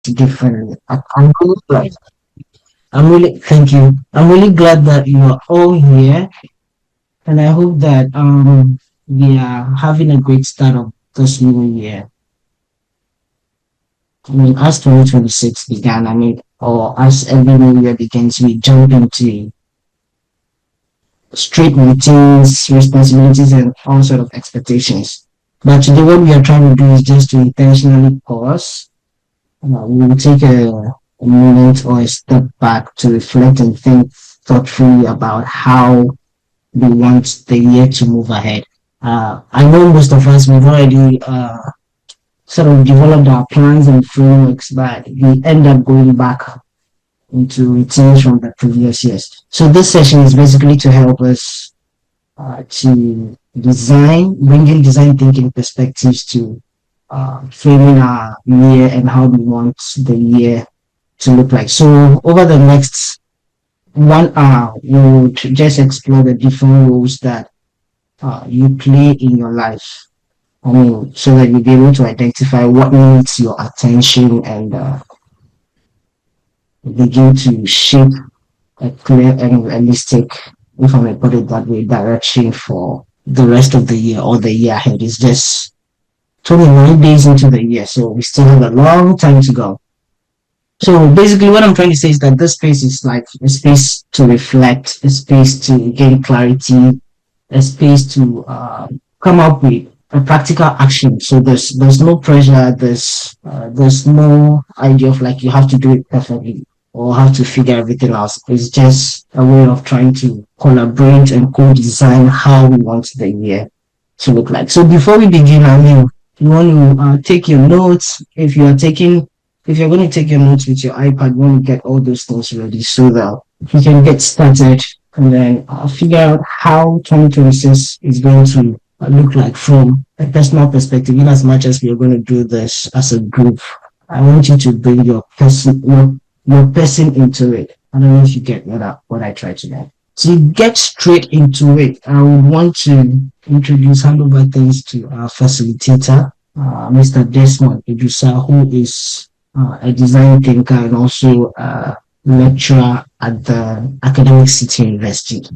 differently. I'm really glad. I'm really thank you. I'm really glad that you are all here, and I hope that we are having a great start of this new year. I mean, as 2026 began, or as every new year begins, we jump into strict routines, responsibilities, and all sort of expectations. But today, what we are trying to do is just to intentionally pause. We will take a moment or a step back to reflect and think thoughtfully about how we want the year to move ahead. I know most of us, we've already sort of developed our plans and frameworks, but we end up going back into routines from the previous years. So this session is basically to help us to bring in design thinking perspectives to framing our year and how we want the year to look like. So over the next 1 hour, we would just explore the different roles that you play in your life. I mean, so that you'll be able to identify what needs your attention and begin to shape a clear and realistic, if I may put it that way, direction for the rest of the year or the year ahead. It's just 29 days into the year, so we still have a long time to go. So basically, what I'm trying to say is that this space is like a space to reflect, a space to gain clarity, a space to come up with a practical action. So there's no pressure. There's no idea of like you have to do it perfectly or have to figure everything out. It's just a way of trying to collaborate and co-design how we want the year to look like. So before we begin, you want to take your notes. If you're going to take your notes with your iPad, you want to get all those things ready so that you can get started and then figure out how 2026 is going to look like from a personal perspective. In as much as we are going to do this as a group, I want you to bring your person into it. I don't know if you get what I try to do. To get straight into it, I would want to hand over things to our facilitator, Mr. Desmond Edusa, who is a design thinker and also a lecturer at the Academic City University.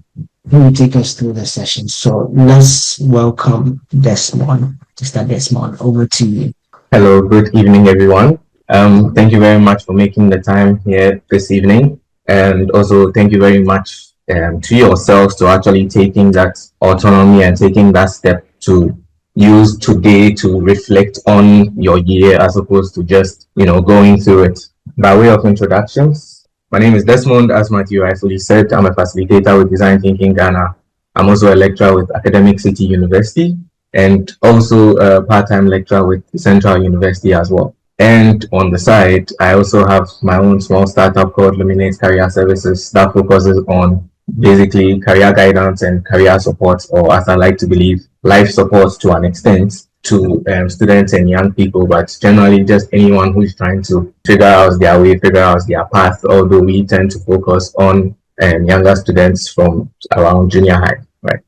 He will take us through the session. So let's welcome Desmond. Mr. Desmond, over to you. Hello, good evening, everyone. Thank you very much for making the time here this evening. And also, thank you very much to yourselves to actually taking that autonomy and taking that step to use today to reflect on your year as opposed to just, going through it. By way of introductions, my name is Desmond. As Matthew rightfully said, I'm a facilitator with Design Thinking Ghana. I'm also a lecturer with Academic City University and also a part-time lecturer with Central University as well. And on the side, I also have my own small startup called Luminate Career Services that focuses on basically career guidance and career support, or as I like to believe, life support to an extent to students and young people, but generally just anyone who is trying to figure out their way, figure out their path, although we tend to focus on younger students from around junior high, right?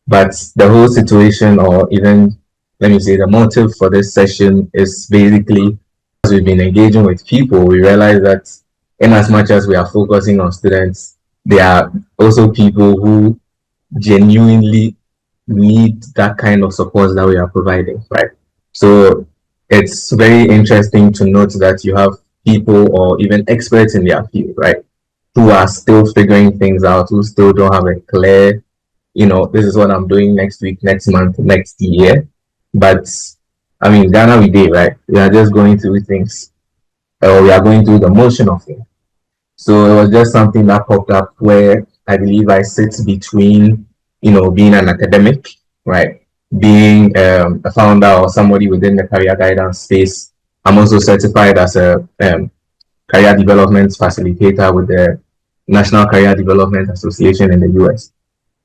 But the whole situation, or even let me say the motive for this session, is basically as we've been engaging with people, we realize that in as much as we are focusing on students, there are also people who genuinely need that kind of support that we are providing, right? So it's very interesting to note that you have people or even experts in their field, right, who are still figuring things out, who still don't have a clear, this is what I'm doing next week, next month, next year. But I mean, Ghana we did, right? We are just going through things, or we are going through the motion of it. So it was just something that popped up where I believe I sit between, being an academic, right? Being a founder or somebody within the career guidance space. I'm also certified as a career development facilitator with the National Career Development Association in the US.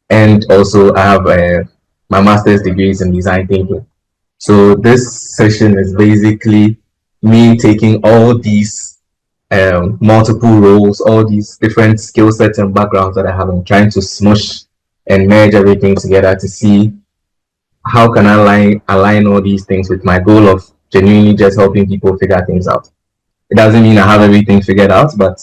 And also I have my master's degrees in design thinking. So this session is basically me taking all these multiple roles, all these different skill sets and backgrounds that I have, and trying to smush and merge everything together to see how can I align all these things with my goal of genuinely just helping people figure things out. It doesn't mean I have everything figured out, but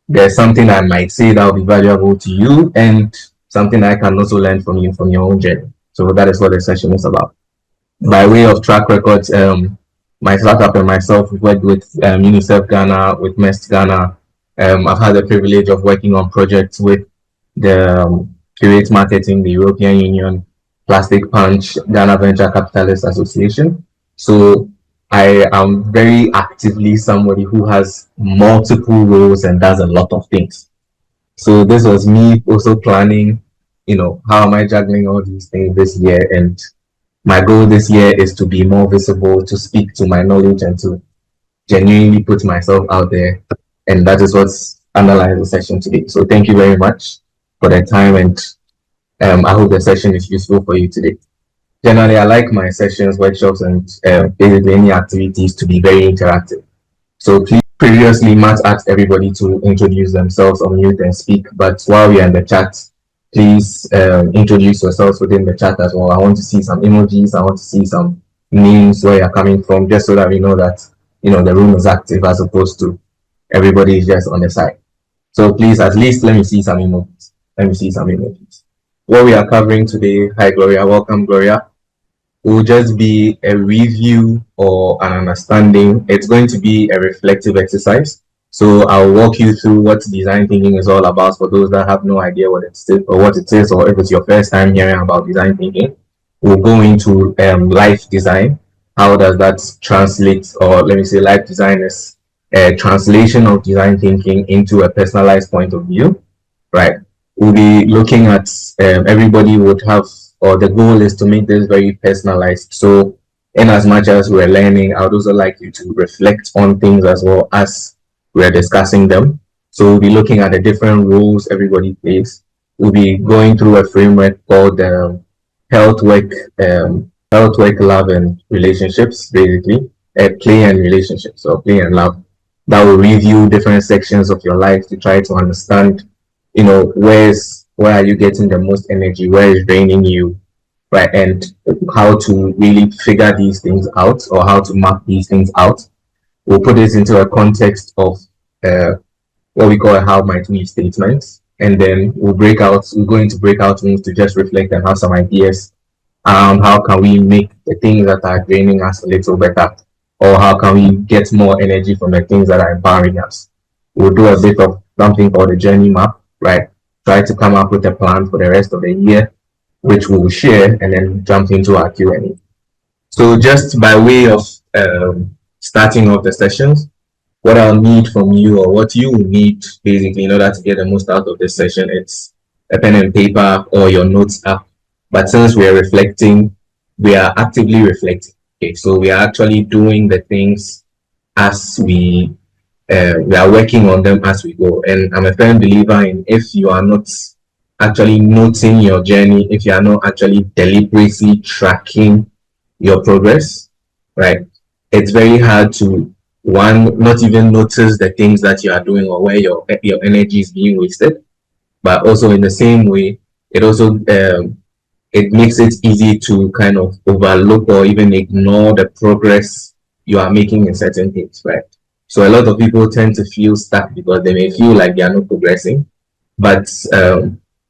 there's something I might say that will be valuable to you and something I can also learn from you from your own journey. So that is what the session is about. By way of track records, my startup and myself, we've worked with UNICEF Ghana, with MEST Ghana. I've had the privilege of working on projects with the Curate Marketing, the European Union, Plastic Punch, Ghana Venture Capitalist Association. So I am very actively somebody who has multiple roles and does a lot of things. So this was me also planning, how am I juggling all these things this year? And my goal this year is to be more visible, to speak to my knowledge, and to genuinely put myself out there. And that is what's underlying the session today. So thank you very much for the time, and I hope the session is useful for you today. Generally, I like my sessions, workshops, and basically any activities to be very interactive. So please, previously, Matt asked everybody to introduce themselves, unmute and speak. But while we are in the chat, please introduce yourselves within the chat as well. I want to see some emojis. I want to see some names where you're coming from, just so that we know that the room is active as opposed to everybody is just on the side. So please, at least let me see some emojis. Let me see some emojis. What we are covering today, hi Gloria, welcome Gloria, will just be a review or an understanding. It's going to be a reflective exercise. So I'll walk you through what design thinking is all about for those that have no idea what it is, or if it's your first time hearing about design thinking. We'll go into life design. How does that translate, or let me say, life design is a translation of design thinking into a personalized point of view, right? We'll be looking at everybody would have, or the goal is to make this very personalized. So in as much as we're learning, I would also like you to reflect on things as well as we're discussing them. So we'll be looking at the different roles everybody plays. We'll be going through a framework called health work, love and relationships, basically, play and relationships, or play and love. That will review different sections of your life to try to understand, where are you getting the most energy, where is draining you, right? And how to really figure these things out, or how to map these things out. We'll put this into a context of what we call a how might we statement. And then we're going to break out rooms to just reflect and have some ideas. How can we make the things that are draining us a little better? Or how can we get more energy from the things that are empowering us? We'll do a bit of something called a journey map, right? Try to come up with a plan for the rest of the year, which we will share, and then jump into our Q&A. So just by way of starting off the sessions, what I'll need from you, or what you will need basically in order to get the most out of this session, it's a pen and paper or your notes app. But since we are reflecting, we are actively reflecting. Okay, so we are actually doing the things as we are working on them as we go. And I'm a firm believer in, if you are not actually noting your journey, if you are not actually deliberately tracking your progress, right, it's very hard to, one, not even notice the things that you are doing or where your energy is being wasted. But also in the same way, it also it makes it easy to kind of overlook or even ignore the progress you are making in certain things, right? So a lot of people tend to feel stuck because they may feel like they are not progressing. But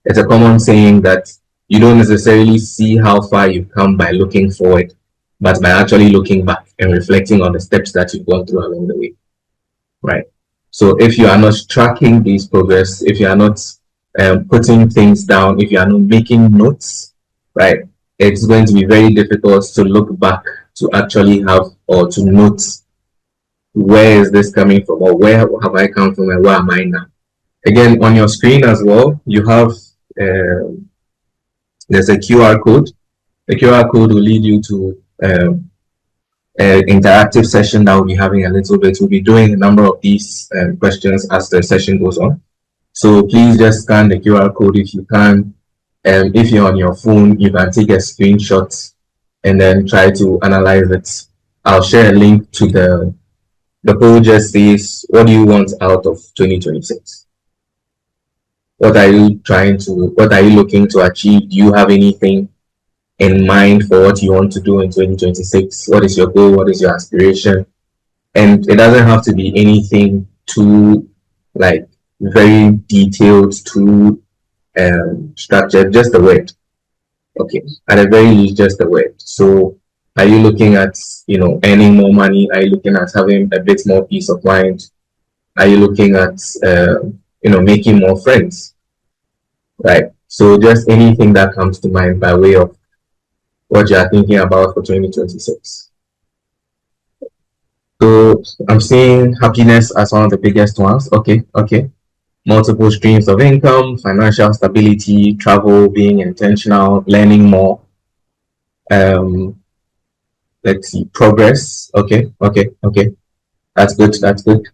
it's a common saying that you don't necessarily see how far you've come by looking forward, but by actually looking back and reflecting on the steps that you've gone through along the way, right? So if you are not tracking these progress, if you are not putting things down, if you are not making notes, right, it's going to be very difficult to look back to actually have, or to note, where is this coming from, or where have I come from, and where am I now? Again, on your screen as well, you have there's a QR code. The QR code will lead you to an interactive session that we'll be having a little bit. We'll be doing a number of these questions as the session goes on. So please just scan the QR code if you can. If you're on your phone, you can take a screenshot and then try to analyze it. I'll share a link to the poll. Just says, what do you want out of 2026? What are you looking to achieve? Do you have anything in mind for what you want to do in 2026? What is your goal? What is your aspiration? And it doesn't have to be anything too like very detailed, too structured, just the word. Okay, at the very least, just the word. So, are you looking at earning more money? Are you looking at having a bit more peace of mind? Are you looking at making more friends? Right. So, just anything that comes to mind by way of what you are thinking about for 2026. So, I'm seeing happiness as one of the biggest ones. Okay, okay. Multiple streams of income, financial stability, travel, being intentional, learning more. Um, let's see, progress. Okay, okay, okay. That's good. That's good.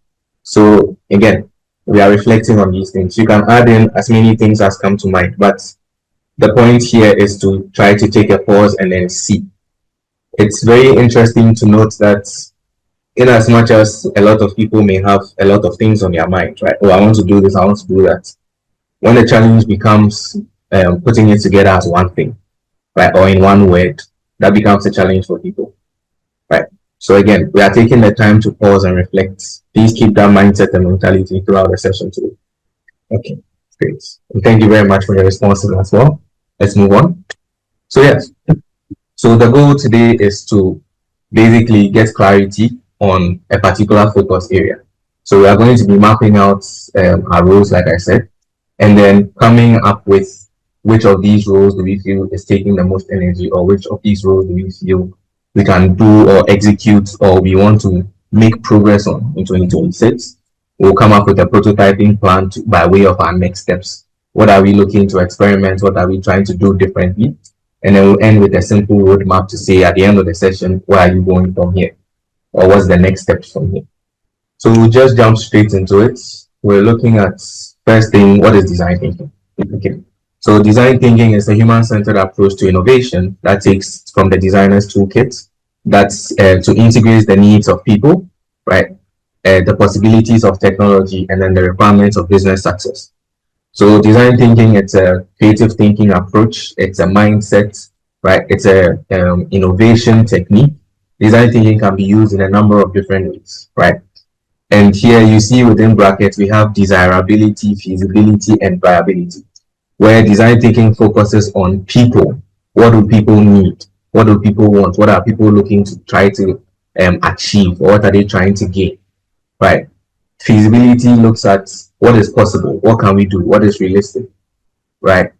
So again, we are reflecting on these things. You can add in as many things as come to mind, but the point here is to try to take a pause and then see. It's very interesting to note that in as much as a lot of people may have a lot of things on their mind, right? Oh, I want to do this, I want to do that. When the challenge becomes putting it together as one thing, right, or in one word, that becomes a challenge for people. Right. So again, we are taking the time to pause and reflect. Please keep that mindset and mentality throughout the session today. Okay, great. And thank you very much for your responses as well. Let's move on. So yes, so the goal today is to basically get clarity on a particular focus area. So we are going to be mapping out our roles, like I said, and then coming up with which of these roles do we feel is taking the most energy, or which of these roles do we feel we can do or execute or we want to make progress on in 2026. We'll come up with a prototyping plan by way of our next steps. What are we looking to experiment? What are we trying to do differently? And then we'll end with a simple roadmap to say at the end of the session, where are you going from here? Or what's the next steps from here? So we'll just jump straight into it. We're looking at first thing, what is design thinking? Okay. So design thinking is a human-centered approach to innovation that takes from the designer's toolkit that's to integrate the needs of people, right? The possibilities of technology, and then the requirements of business success. So design thinking, it's a creative thinking approach. It's a mindset, right? It's a innovation technique. Design thinking can be used in a number of different ways, right? And here you see within brackets, we have desirability, feasibility, and viability, where design thinking focuses on people. What do people need? What do people want? What are people looking to try to achieve? Or what are they trying to gain? Right. Feasibility looks at what is possible. What can we do? What is realistic? Right.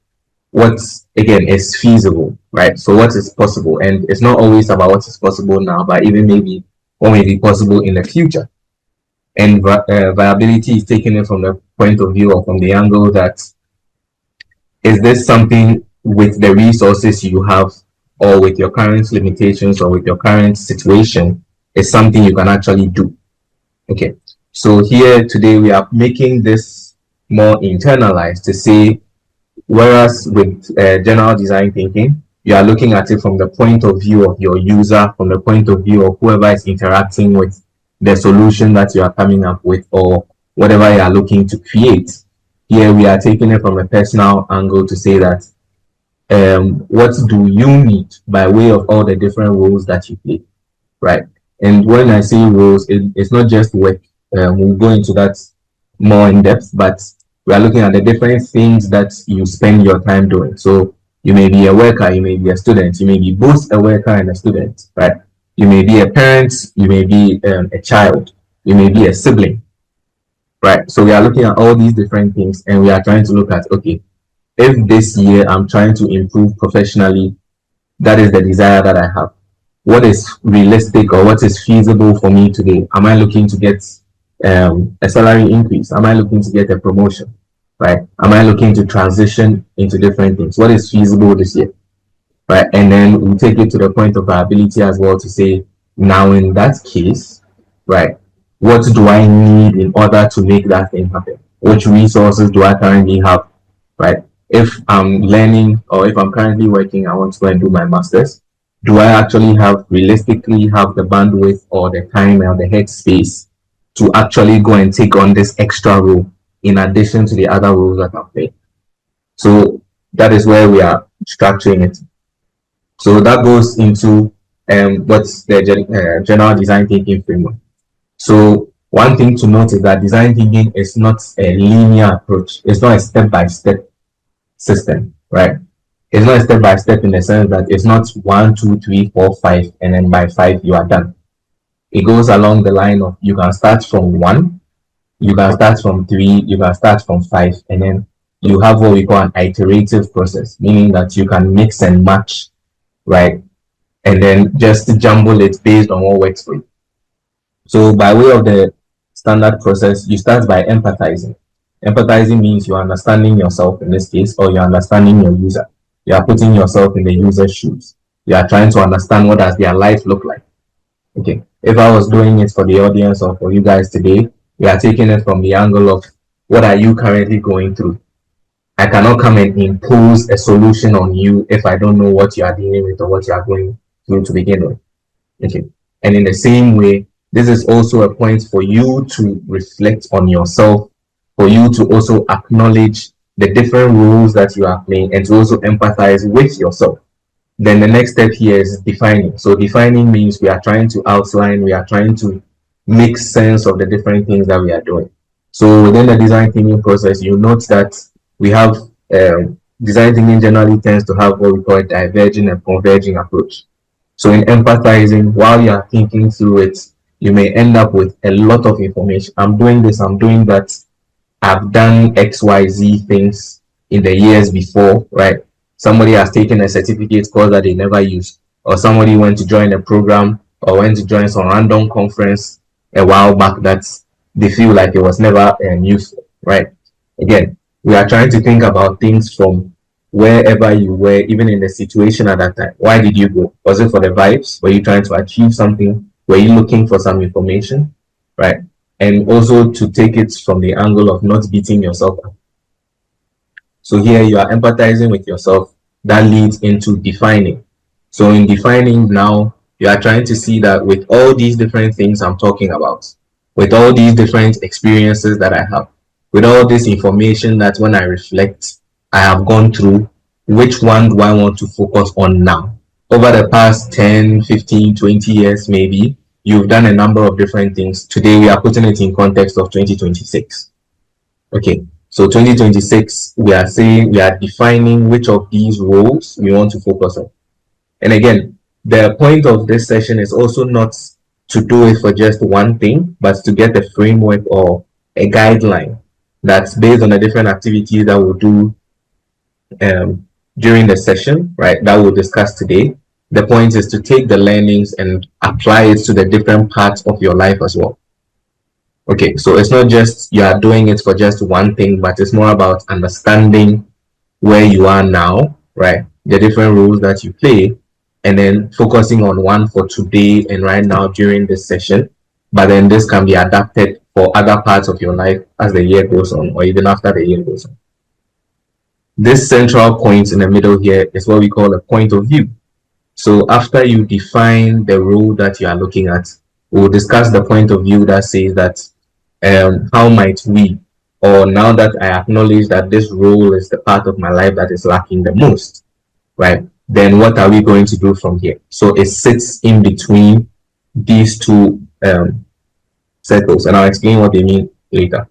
What, again, is feasible? Right. So what is possible? And it's not always about what is possible now, but even maybe what may be possible in the future. And viability is taken in from the point of view or from the angle that is this something with the resources you have or with your current limitations or with your current situation is something you can actually do. Okay, so here today we are making this more internalized to say, whereas with general design thinking, you are looking at it from the point of view of your user, from the point of view of whoever is interacting with the solution that you are coming up with or whatever you are looking to create. Here we are taking it from a personal angle to say that what do you need by way of all the different roles that you play, right? And when I say roles, it's not just work. We'll go into that more in depth, but we are looking at the different things that you spend your time doing. So you may be a worker, you may be a student, you may be both a worker and a student, right? You may be a parent, you may be a child, you may be a sibling, right? So we are looking at all these different things and we are trying to look at, okay, if this year I'm trying to improve professionally, that is the desire that I have. What is realistic or what is feasible for me today? Am I looking to get a salary increase? Am I looking to get a promotion? Right? Am I looking to transition into different things? What is feasible this year? Right? And then we take it to the point of viability as well to say, now in that case, right, what do I need in order to make that thing happen? Which resources do I currently have? Right? If I'm learning or if I'm currently working, I want to go and do my master's. Do I actually realistically have the bandwidth or the time or the headspace to actually go and take on this extra role in addition to the other roles that I'm playing? So that is where we are structuring it. So that goes into what's the general design thinking framework. So one thing to note is that design thinking is not a linear approach. It's not a step-by-step system, right? It's not a step-by-step in the sense that it's not 1, 2, 3, 4, 5, and then by 5 you are done. It goes along the line of you can start from 1, you can start from 3, you can start from 5, and then you have what we call an iterative process, meaning that you can mix and match, right? And then just jumble it based on what works for you. So by way of the standard process, you start by empathizing. Empathizing means you're understanding yourself in this case, or you're understanding your user. You are putting yourself in the user's shoes. You are trying to understand what does their life look like. Okay. If I was doing it for the audience or for you guys today, we are taking it from the angle of what are you currently going through. I cannot come and impose a solution on you if I don't know what you are dealing with or what you are going through to begin with. Okay. And in the same way, this is also a point for you to reflect on yourself, for you to also acknowledge the different roles that you are playing and to also empathize with yourself. Then the next step here is defining. So defining means we are trying to outline, we are trying to make sense of the different things that we are doing. So within the design thinking process, you note that we have design thinking generally tends to have what we call a diverging and converging approach. So in empathizing, while you are thinking through it, you may end up with a lot of information. I'm doing this, I'm doing that. I've done XYZ things in the years before, right? Somebody has taken a certificate course that they never used, or somebody went to join a program or went to join some random conference a while back that they feel like it was never useful, right? Again, we are trying to think about things from wherever you were, even in the situation at that time. Why did you go? Was it for the vibes? Were you trying to achieve something? Were you looking for some information? Right? And also to take it from the angle of not beating yourself up. So here you are empathizing with yourself. That leads into defining. So in defining now, you are trying to see that with all these different things I'm talking about, with all these different experiences that I have, with all this information that when I reflect, I have gone through, which one do I want to focus on now? Over the past 10, 15, 20 years, maybe, you've done a number of different things. Today, we are putting it in context of 2026. Okay, so 2026, we are saying we are defining which of these roles we want to focus on. And again, the point of this session is also not to do it for just one thing, but to get a framework or a guideline that's based on the different activities that we'll do during the session, right, that we'll discuss today. The point is to take the learnings and apply it to the different parts of your life as well. Okay, so it's not just you are doing it for just one thing, but it's more about understanding where you are now, right? The different roles that you play, and then focusing on one for today and right now during this session. But then this can be adapted for other parts of your life as the year goes on, or even after the year goes on. This central point in the middle here is what we call a point of view. So after you define the role that you are looking at, we'll discuss the point of view that says that how might we, or now that I acknowledge that this role is the part of my life that is lacking the most, right? Then what are we going to do from here? So it sits in between these two circles, and I'll explain what they mean later.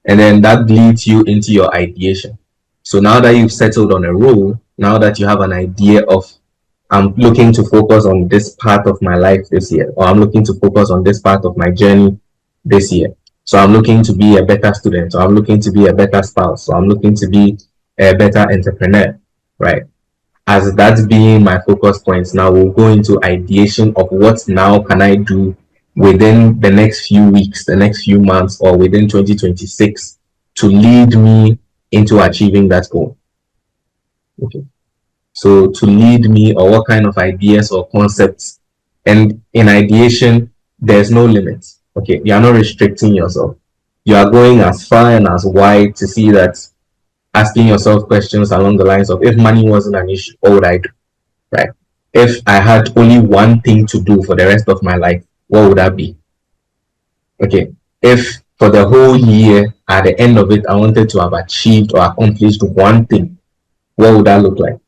And then that leads you into your ideation. So now that you've settled on a role, now that you have an idea of I'm looking to focus on this part of my life this year, or I'm looking to focus on this part of my journey this year. So I'm looking to be a better student, or I'm looking to be a better spouse, or I'm looking to be a better entrepreneur, right? As that being my focus points, now we'll go into ideation of what now can I do within the next few weeks, the next few months, or within 2026 to lead me into achieving that goal. Okay. So to lead me, or what kind of ideas or concepts. And in ideation, there's no limit. Okay, you are not restricting yourself. You are going as far and as wide to see that, asking yourself questions along the lines of, if money wasn't an issue, what would I do? Right? If I had only one thing to do for the rest of my life, what would that be? Okay. If for the whole year, at the end of it, I wanted to have achieved or accomplished one thing, what would that look like?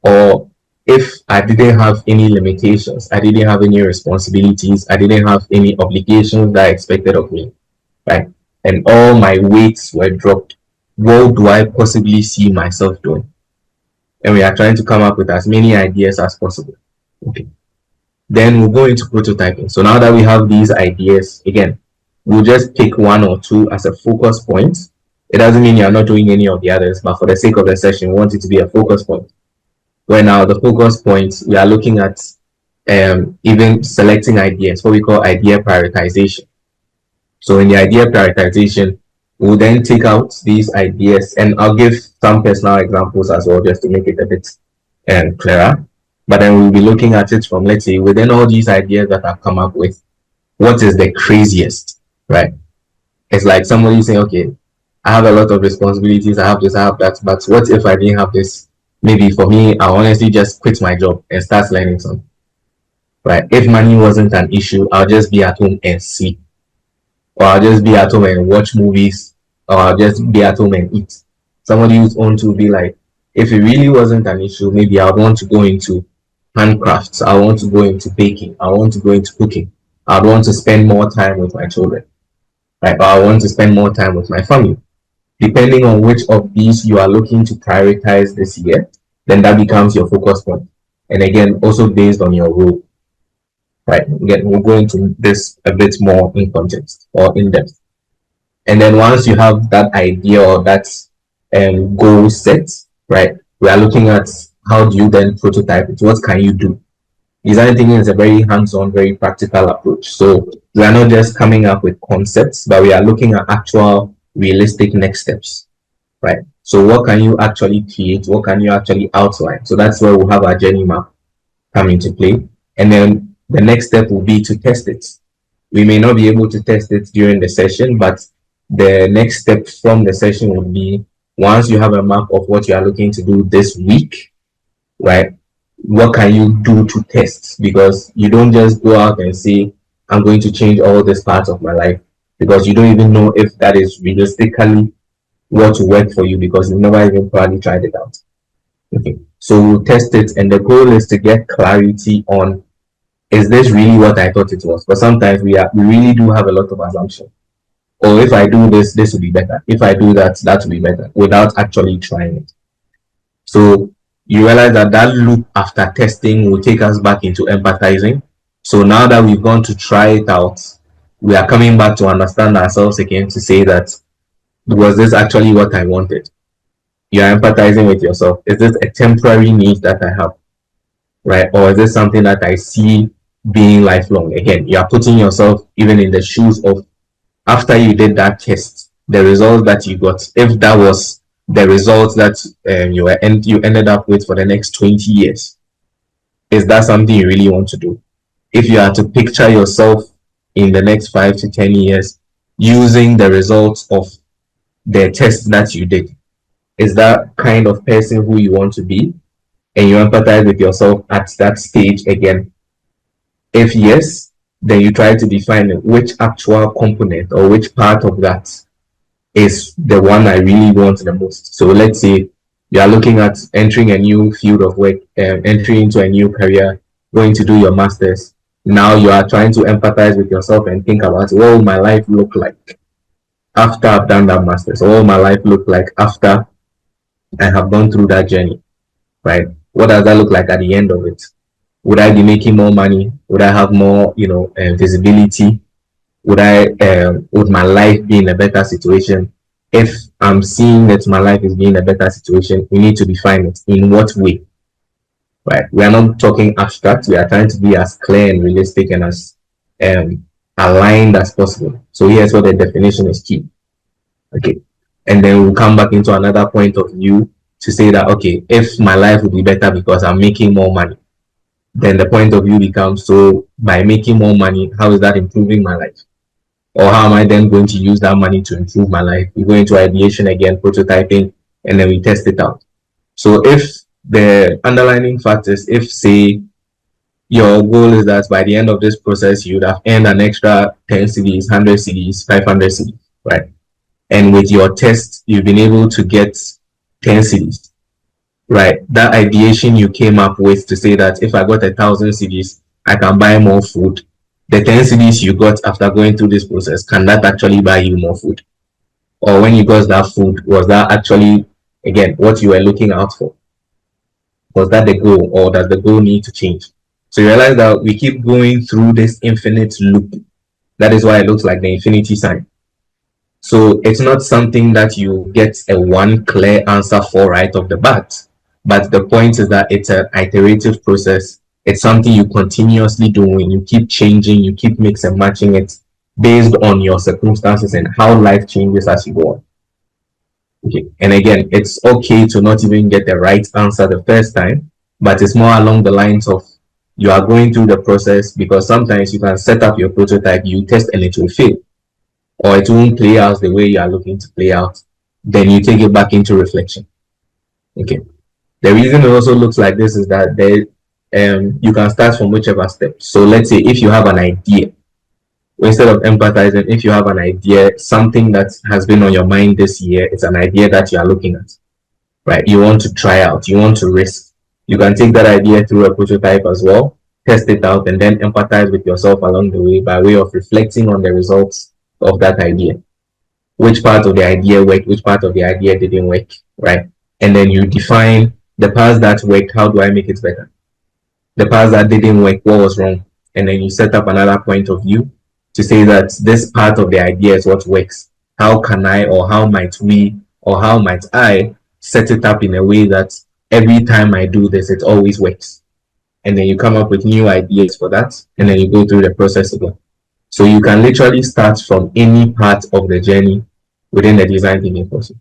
Or if I didn't have any limitations, I didn't have any responsibilities, I didn't have any obligations that are expected of me, right? And all my weights were dropped. What do I possibly see myself doing? And we are trying to come up with as many ideas as possible. Okay. Then we'll go into prototyping. So now that we have these ideas, again, we'll just pick one or two as a focus point. It doesn't mean you're not doing any of the others, but for the sake of the session, we want it to be a focus point. Where now the focus points, we are looking at even selecting ideas, what we call idea prioritization. So in the idea prioritization, we'll then take out these ideas, and I'll give some personal examples as well, just to make it a bit clearer. But then we'll be looking at it from, let's say, within all these ideas that I've come up with, what is the craziest, right? It's like somebody saying, okay, I have a lot of responsibilities, I have this, I have that, but what if I didn't have this? Maybe for me, I honestly just quit my job and start learning something, right? If money wasn't an issue, I'll just be at home and sleep, or I'll just be at home and watch movies, or I'll just be at home and eat. Somebody who's on to be like, if it really wasn't an issue, maybe I would want to go into handcrafts, I want to go into baking, I want to go into cooking, I'd want to spend more time with my children, right? Or I want to spend more time with my family. Depending on which of these you are looking to prioritize this year, then that becomes your focus point. And again, also based on your role, right? Again, we'll go into this a bit more in context or in depth. And then once you have that idea or that goal set, right, we are looking at how do you then prototype it? What can you do? Design thinking is a very hands-on, very practical approach. So we are not just coming up with concepts, but we are looking at actual realistic next steps, right? So what can you actually create? What can you actually outline? So that's where we'll have our journey map come into play. And then the next step will be to test it. We may not be able to test it during the session, but the next step from the session would be, once you have a map of what you are looking to do this week, right? What can you do to test? Because you don't just go out and say, I'm going to change all this parts of my life, because you don't even know if that is realistically what will work for you, because you've never even probably tried it out. Okay, so we'll test it, and the goal is to get clarity on, is this really what I thought it was? Because sometimes we really do have a lot of assumptions. Or if I do this, this will be better. If I do that, that will be better, without actually trying it. So you realize that that loop after testing will take us back into empathizing. So now that we've gone to try it out, we are coming back to understand ourselves again, to say that, was this actually what I wanted? You are empathizing with yourself. Is this a temporary need that I have, right? Or is this something that I see being lifelong? Again, you are putting yourself even in the shoes of, after you did that test, the results that you got, if that was the results that you ended up with for the next 20 years, is that something you really want to do? If you are to picture yourself in the next 5 to 10 years using the results of the test that you did, is that kind of person who you want to be? And you empathize with yourself at that stage again? If yes, then you try to define which actual component or which part of that is the one I really want the most. So let's say you are looking at entering a new field of work, entering into a new career, going to do your master's. Now you are trying to empathize with yourself and think about, what will my life look like after I've done that master's? What will my life look like after I have gone through that journey, right? What does that look like at the end of it? Would I be making more money? Would I have more, visibility? Would my life be in a better situation? If I'm seeing that my life is being a better situation, we need to define it. In what way? Right? We are not talking abstract. We are trying to be as clear and realistic and as aligned as possible. So here's what the definition is key. Okay. And then we'll come back into another point of view to say that, okay, if my life would be better because I'm making more money, then the point of view becomes, so by making more money, how is that improving my life? Or how am I then going to use that money to improve my life? We go into ideation again, prototyping, and then we test it out. So if the underlying factors, if say your goal is that by the end of this process, you would have earned an extra 10 CDs, 100 CDs, 500 CDs, right? And with your test, you've been able to get 10 CDs, right? That ideation you came up with to say that if I got 1,000 CDs, I can buy more food. The 10 CDs you got after going through this process, can that actually buy you more food? Or when you got that food, was that actually, again, what you were looking out for? Was that the goal, or does the goal need to change? So you realize that we keep going through this infinite loop. That is why it looks like the infinity sign. So it's not something that you get a one clear answer for right off the bat. But the point is that it's an iterative process. It's something you continuously do, and you keep changing, you keep mix and matching it based on your circumstances and how life changes as you go on. Okay. And again, it's okay to not even get the right answer the first time, but it's more along the lines of you are going through the process, because sometimes you can set up your prototype, you test, and it will fail, or it won't play out the way you are looking to play out. Then you take it back into reflection. Okay. The reason it also looks like this is that you can start from whichever step. So let's say if you have an idea, instead of empathizing, if you have an idea, something that has been on your mind this year, it's an idea that you are looking at, right? You want to try out, you want to risk. You can take that idea through a prototype as well, test it out, and then empathize with yourself along the way by way of reflecting on the results of that idea. Which part of the idea worked, which part of the idea didn't work, right? And then you define the parts that worked, how do I make it better? The parts that didn't work, what was wrong? And then you set up another point of view to say that this part of the idea is what works. How can I, or how might we, or how might I set it up in a way that every time I do this, it always works? And then you come up with new ideas for that, and then you go through the process again. So you can literally start from any part of the journey within the design thinking process.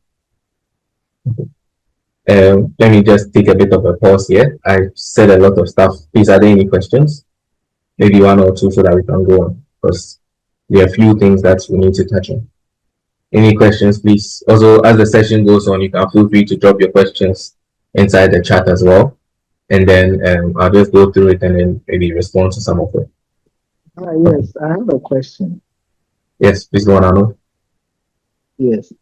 Let me just take a bit of a pause here. I said a lot of stuff. Please, are there any questions? Maybe one or two so that we can go on, because there are a few things that we need to touch on. Any questions, please? Also, as the session goes on, you can feel free to drop your questions inside the chat as well. And then I'll just go through it and then maybe respond to some of it. Yes, I have a question. Yes, please go on, Arnold. Yes.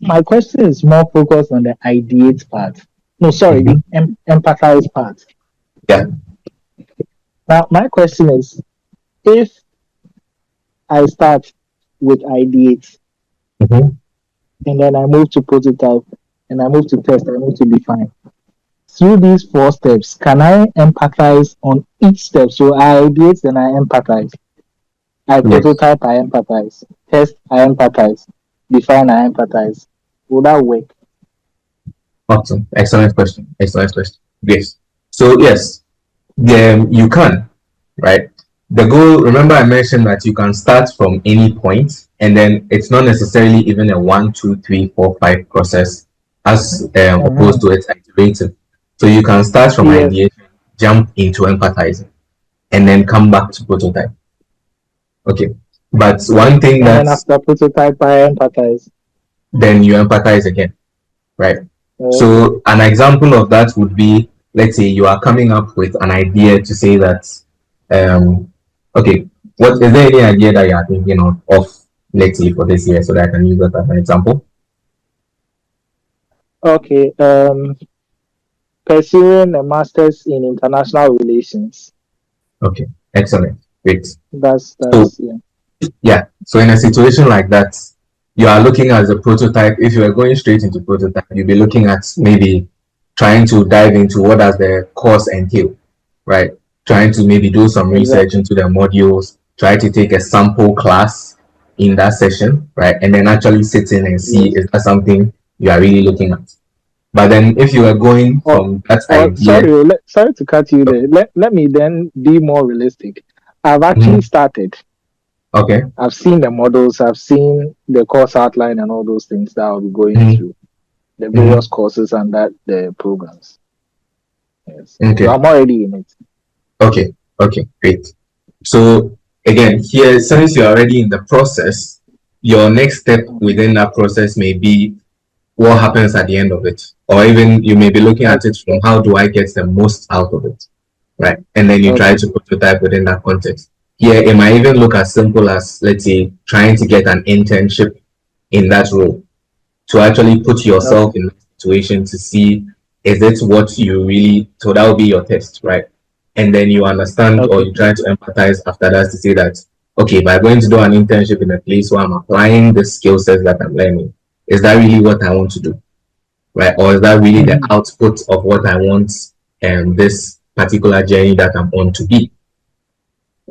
My question is more focused on the ideate part. No, sorry, the empathize part. Yeah. Now, my question is, if I start with ideate, and then I move to prototype, and I move to test, I move to define. Through these 4 steps, can I empathize on each step? So I ideate, then I empathize. I prototype, I empathize. Test, I empathize. Define, I empathize. Will that work? Awesome. Excellent question. Excellent question. Yes. So yes, you can, right? The goal, remember I mentioned that you can start from any point, and then it's not necessarily even a 1, 2, 3, 4, 5 process as opposed to it's iterative. So you can start from ideation, jump into empathizing, and then come back to prototype. Okay. But one thing that after prototype, I empathize. Then you empathize again, right? So an example of that would be, let's say you are coming up with an idea to say that, okay, what is there any idea that you are thinking of, let's say, for this year, so that I can use that as an example? Okay, pursuing a master's in international relations. Okay, excellent, great. That's yeah. So in a situation like that, you are looking at the prototype. If you are going straight into prototype, you'll be looking at maybe trying to dive into what does the course entail, right? Trying to maybe do some research into the modules, try to take a sample class in that session, right? And then actually sit in and see is that something you are really looking at. But then if you are going from that idea... Sorry to cut you there. Let me then be more realistic. I've actually started. Okay. I've seen the models, I've seen the course outline and all those things that I'll be going through. The various courses and the programs. Yes. Okay. So I'm already in it. Okay. Okay, great. So again, here, since you're already in the process, your next step within that process may be what happens at the end of it. Or even you may be looking at it from how do I get the most out of it, right? And then you try to prototype within that context. Here, it might even look as simple as, let's say, trying to get an internship in that role. to actually put yourself Okay. in a situation to see, is it what you really, so that will be your test, right? And then you understand, or Okay. you try to empathize after that to say that, okay, if I'm going to do an internship in a place where I'm applying the skill sets that I'm learning, is that really what I want to do, right? Or is that really the Mm-hmm. output of what I want this particular journey that I'm on to be?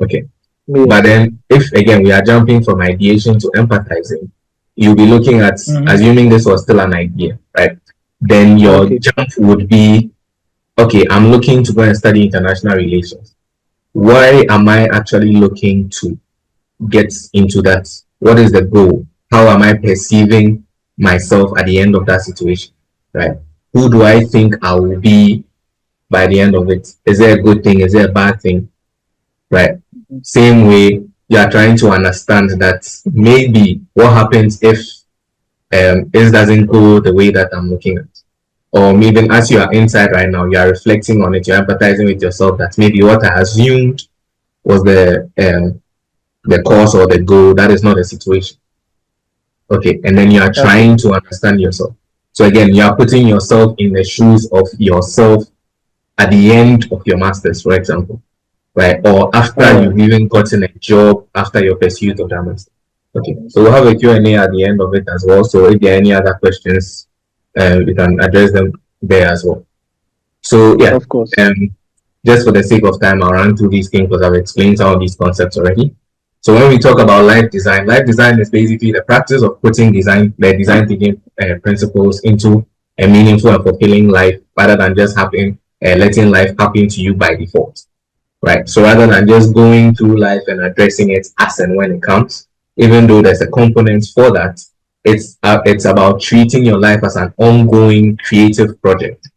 Okay. But Yes. then, if again we are jumping from ideation to empathizing, you'll be looking at, Mm-hmm. assuming this was still an idea, right? Then your Okay. jump would be, okay, I'm looking to go and study international relations. Why am I actually looking to get into that? What is the goal? How am I perceiving myself at the end of that situation, right? Who do I think I will be by the end of it? Is it a good thing? Is it a bad thing? Right? Same way, you are trying to understand that maybe what happens if this doesn't go the way that I'm looking at. Or maybe as you are inside right now, you are reflecting on it, you're empathizing with yourself that maybe what I assumed was the cause or the goal, that is not the situation. Okay, and then you are Okay. trying to understand yourself. So again, you are putting yourself in the shoes of yourself at the end of your masters, for example, right? Or All after right. you've even gotten a job after your pursuit of that master. Okay, so we'll have a Q&A at the end of it as well. So if there are any other questions, we can address them there as well. So yeah, Of course. um, just for the sake of time, I'll run through these things because I've explained some of these concepts already. So when we talk about life design is basically the practice of putting the design thinking principles into a meaningful and fulfilling life rather than just letting life happen to you by default, right? So rather than just going through life and addressing it as and when it comes, even though there's a component for that, it's about treating your life as an ongoing creative project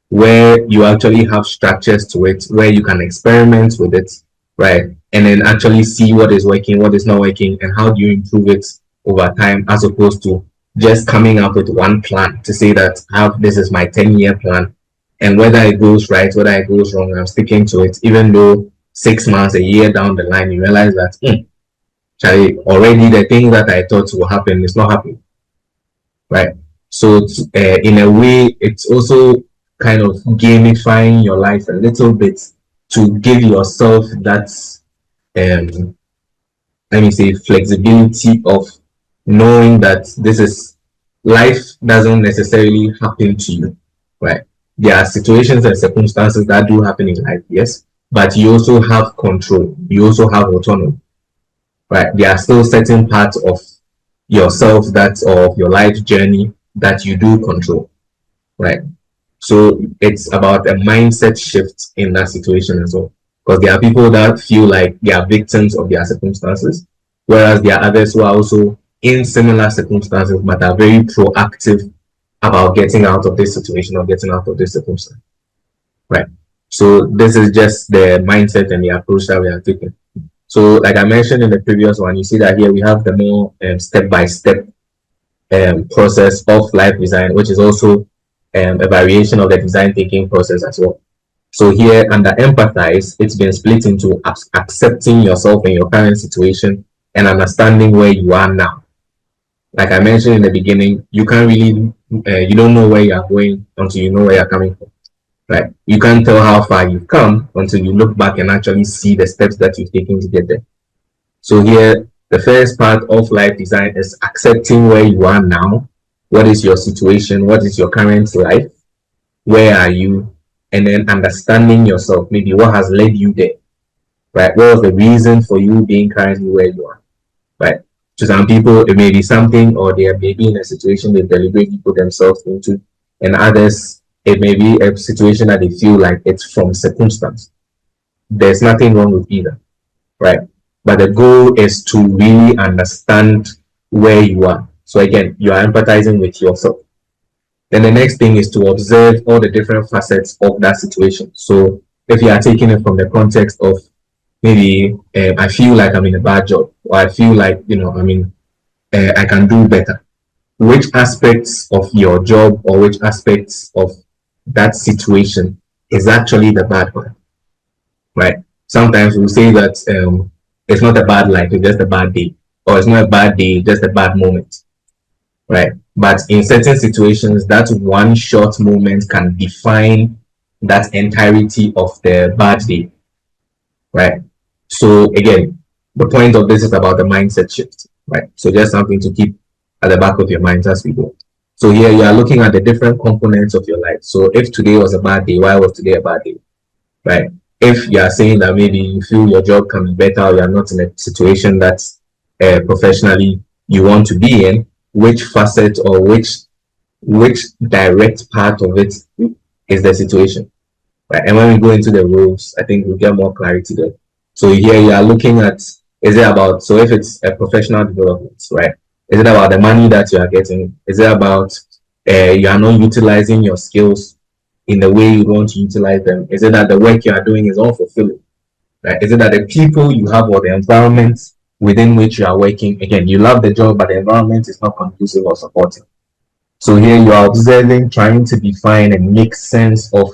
where you actually have structures to it, where you can experiment with it, right? And then actually see what is working, what is not working, and how do you improve it over time, as opposed to just coming up with one plan to say that have this is my 10-year plan. And whether it goes right, whether it goes wrong, I'm sticking to it, even though 6 months, a year down the line, you realize that already the thing that I thought will happen is not happening, right? So in a way, it's also kind of gamifying your life a little bit to give yourself that um, let me say flexibility of knowing that this is life doesn't necessarily happen to you, right? There are situations and circumstances that do happen in life, yes, but you also have control. You also have autonomy, right? There are still certain parts of yourself that or of your life journey that you do control, right? So it's about a mindset shift in that situation as well. Because there are people that feel like they are victims of their circumstances, whereas there are others who are also in similar circumstances but are very proactive about getting out of this situation or getting out of this circumstance, right? So this is just the mindset and the approach that we are taking. So, like I mentioned in the previous one, you see that here we have the more step-by-step process of life design, which is also a variation of the design thinking process as well. So here under empathize, it's been split into accepting yourself in your current situation and understanding where you are now. Like I mentioned in the beginning, you can't really, you don't know where you are going until you know where you're coming from, right? You can't tell how far you've come until you look back and actually see the steps that you've taken to get there. So here, the first part of life design is accepting where you are now. What is your situation? What is your current life? Where are you? And then understanding yourself. Maybe what has led you there, right? What was the reason for you being currently where you are, right? To some people, it may be something, or they may be in a situation they deliberately put themselves into, and others, it may be a situation that they feel like it's from circumstance. There's nothing wrong with either, right? But the goal is to really understand where you are. So again, you are empathizing with yourself. Then the next thing is to observe all the different facets of that situation. So if you are taking it from the context of maybe I feel like I'm in a bad job, or I feel like I can do better. Which aspects of your job or which aspects of that situation is actually the bad one, right? Sometimes we'll say that it's not a bad life, it's just a bad day, or it's not a bad day, just a bad moment. right? But in certain situations, that one short moment can define that entirety of the bad day, right? So again, the point of this is about the mindset shift, right? So just something to keep at the back of your mind as we go. So here you are looking at the different components of your life. So if today was a bad day, why was today a bad day, right? If you are saying that maybe you feel your job can be better, or you are not in a situation that professionally you want to be in, which facet or which direct part of it is the situation, right? And when we go into the roles, I think we'll get more clarity there. So here you are looking at, is it about, so if it's a professional development, right? Is it about the money that you are getting? Is it about you are not utilizing your skills in the way you want to utilize them? Is it that the work you are doing is unfulfilling? Right? Is it that the people you have or the environment within which you are working, again, you love the job, but the environment is not conducive or supportive? So here you are observing, trying to define and make sense of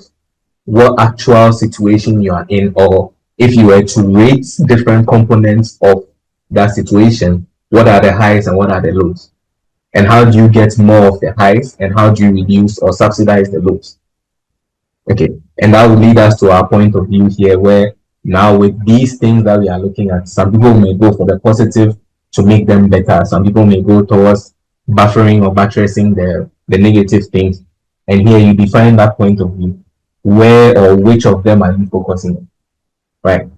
what actual situation you are in, or if you were to rate different components of that situation, what are the highs and what are the lows? And how do you get more of the highs and how do you reduce or subsidize the lows? Okay, and that will lead us to our point of view here, where now with these things that we are looking at, some people may go for the positive to make them better. Some people may go towards buffering or buttressing the negative things. And here you define that point of view. Where or which of them are you focusing on? Right.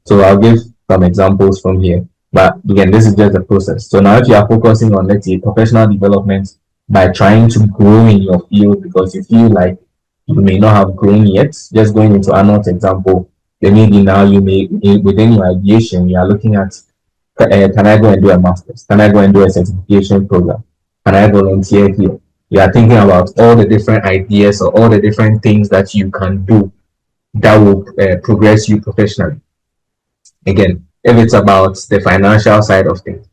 So I'll give some examples from here. But again, this is just the process. So now if you are focusing on, let's say, professional development by trying to grow in your field because you feel like you may not have grown yet, just going into Arnold's example, then maybe now you may, within your ideation, you are looking at, can I go and do a master's? Can I go and do a certification program? Can I volunteer here? You are thinking about all the different ideas or all the different things that you can do that will progress you professionally. Again, if it's about the financial side of things,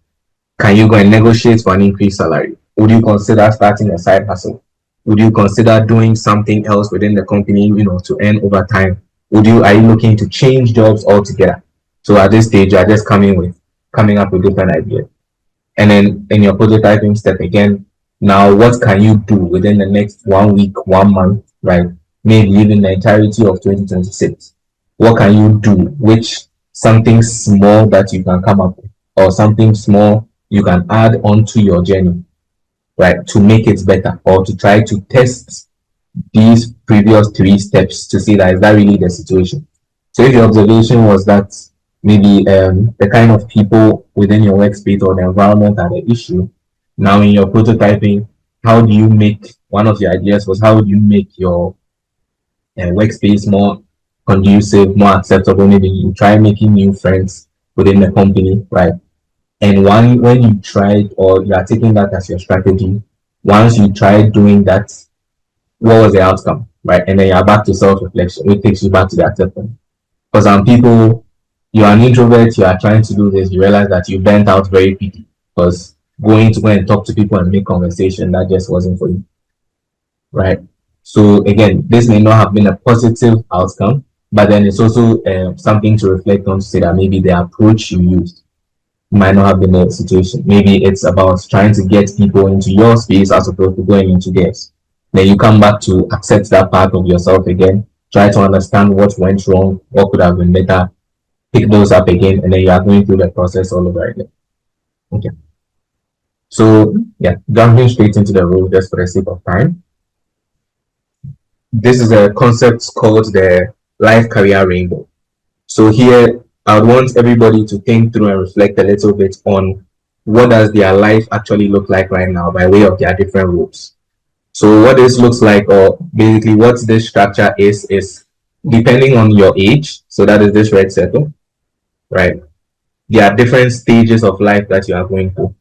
can you go and negotiate for an increased salary? Would you consider starting a side hustle? Would you consider doing something else within the company, to earn overtime? Are you looking to change jobs altogether? So at this stage, you are just coming up with different ideas. And then in your prototyping step again, now what can you do within the next 1 week, 1 month, right? Maybe even the entirety of 2026. What can you do? Which something small that you can come up with, or something small you can add onto your journey, right? To make it better, or to try to test these previous 3 steps to see that is that really the situation. So if your observation was that maybe the kind of people within your workspace or the environment are the issue, now in your prototyping, how do you make, one of your ideas was, how do you make your workspace more conducive, more acceptable? Maybe you try making new friends within the company, right? And when you tried, or you are taking that as your strategy, once you tried doing that, what was the outcome, right? And then you're back to self-reflection, which takes you back to the acceptance. For some people, you are an introvert, you are trying to do this, you realize that you burnt out very quickly because going to go and talk to people and make conversation, that just wasn't for you, right? So again, this may not have been a positive outcome, but then it's also something to reflect on, to say that maybe the approach you used might not have been the situation. Maybe it's about trying to get people into your space as opposed to going into theirs. Then you come back to accept that part of yourself again, try to understand what went wrong, what could have been better, pick those up again, and then you are going through the process all over again. Okay. So yeah, jumping straight into the rule just for the sake of time. This is a concept called the life career rainbow. So here I would want everybody to think through and reflect a little bit on what does their life actually look like right now by way of their different roles. So what this looks like, or basically what this structure is depending on your age. So that is this red circle, right? There are different stages of life that you are going through.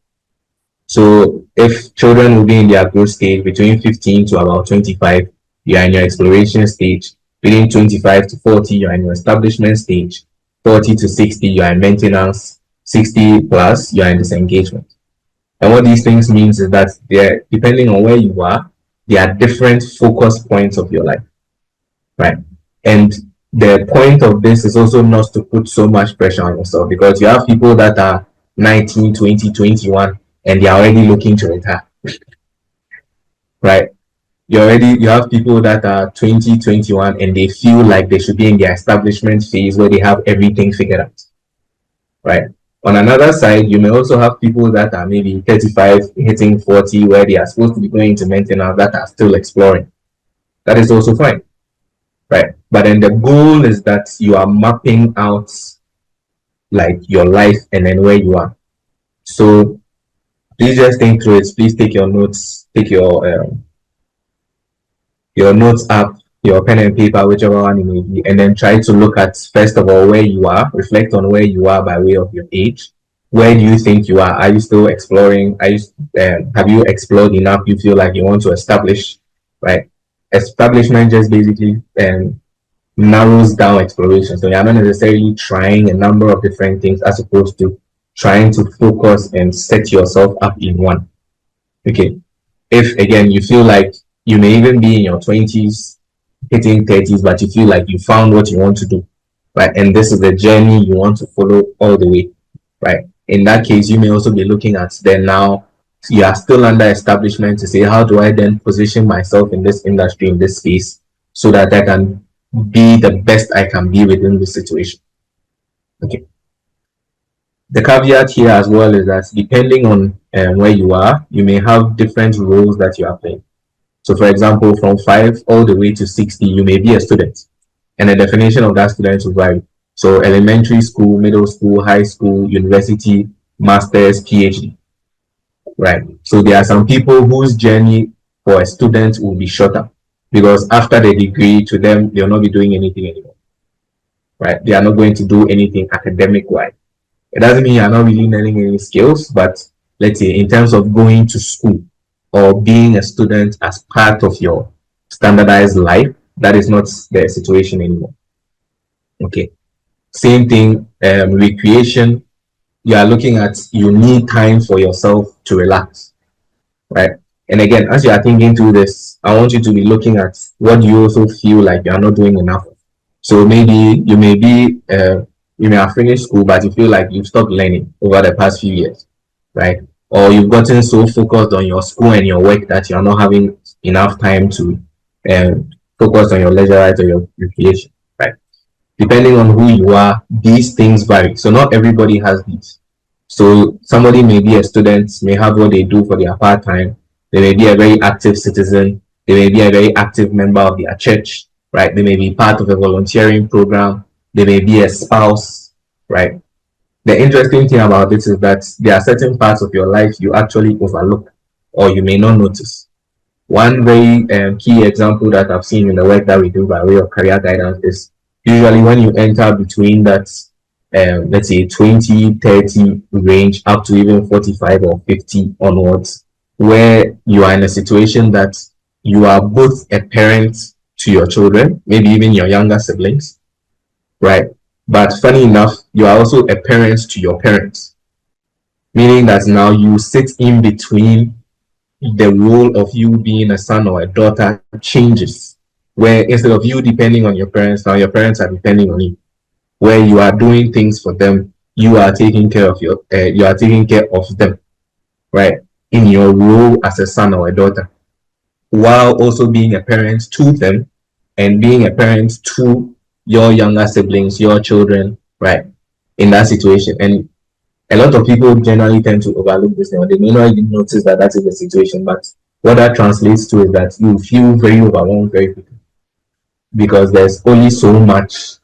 So if children will be in their growth stage between 15 to about 25, you are in your exploration stage. Between 25 to 40, you are in your establishment stage. 40 to 60, you are in maintenance. 60 plus, you are in disengagement. And what these things means is that they're, depending on where you are, there are different focus points of your life, right? And the point of this is also not to put so much pressure on yourself, because you have people that are 19, 20, 21, and they are already looking to retire. right? You have people that are 20, 21, and they feel like they should be in their establishment phase where they have everything figured out, right? On another side, you may also have people that are maybe 35, hitting 40, where they are supposed to be going into maintenance that are still exploring. That is also fine, right? But then the goal is that you are mapping out like your life and then where you are. So please just think through it. Please take your notes, take your notes app, your pen and paper, whichever one it may be, and then try to look at, first of all, where you are, reflect on where you are by way of your age. Where do you think you are? Are you still exploring? Have you explored enough? You feel like you want to establish, right? Establishment just basically narrows down exploration. So you're not necessarily trying a number of different things as opposed to trying to focus and set yourself up in one. Okay. If again you feel like you may even be in your 20s, hitting 30s, but you feel like you found what you want to do, right? And this is the journey you want to follow all the way, right? In that case, you may also be looking at then now you are still under establishment to say, how do I then position myself in this industry, in this space, so that I can be the best I can be within the situation? Okay. The caveat here as well is that depending on where you are, you may have different roles that you are playing. So, for example, from 5 all the way to 60, you may be a student, and the definition of that student will vary. So, elementary school, middle school, high school, university, master's, PhD, right? So, there are some people whose journey for a student will be shorter because after the degree, to them, they'll not be doing anything anymore, right? They are not going to do anything academic wise. It doesn't mean you're not really learning any skills, but let's say in terms of going to school or being a student as part of your standardized life, that is not the situation anymore. Okay. Same thing, recreation. You are looking at, you need time for yourself to relax, right? And again, as you are thinking through this, I want you to be looking at what you also feel like you are not doing enough. So maybe you may have finished school, but you feel like you've stopped learning over the past few years, right? Or you've gotten so focused on your school and your work that you're not having enough time to focus on your leisure rights or your recreation, right? Depending on who you are, these things vary. So not everybody has these. So somebody may be a student, may have what they do for their part time. They may be a very active citizen. They may be a very active member of their church, right? They may be part of a volunteering program. They may be a spouse, right? The interesting thing about this is that there are certain parts of your life you actually overlook or you may not notice. One very key example that I've seen in the work that we do by way of career guidance is usually when you enter between that, let's say 20, 30 range up to even 45 or 50 onwards, where you are in a situation that you are both a parent to your children, maybe even your younger siblings, right? But funny enough, you are also a parent to your parents, meaning that now you sit in between. The role of you being a son or a daughter changes, where instead of you depending on your parents, now your parents are depending on you. Where you are doing things for them, you are taking care of them, right? In your role as a son or a daughter, while also being a parent to them and being a parent to your younger siblings, your children, right? In that situation. And a lot of people generally tend to overlook this and they may not even notice that that is the situation. But what that translates to is that you feel very overwhelmed very quickly because there's only so much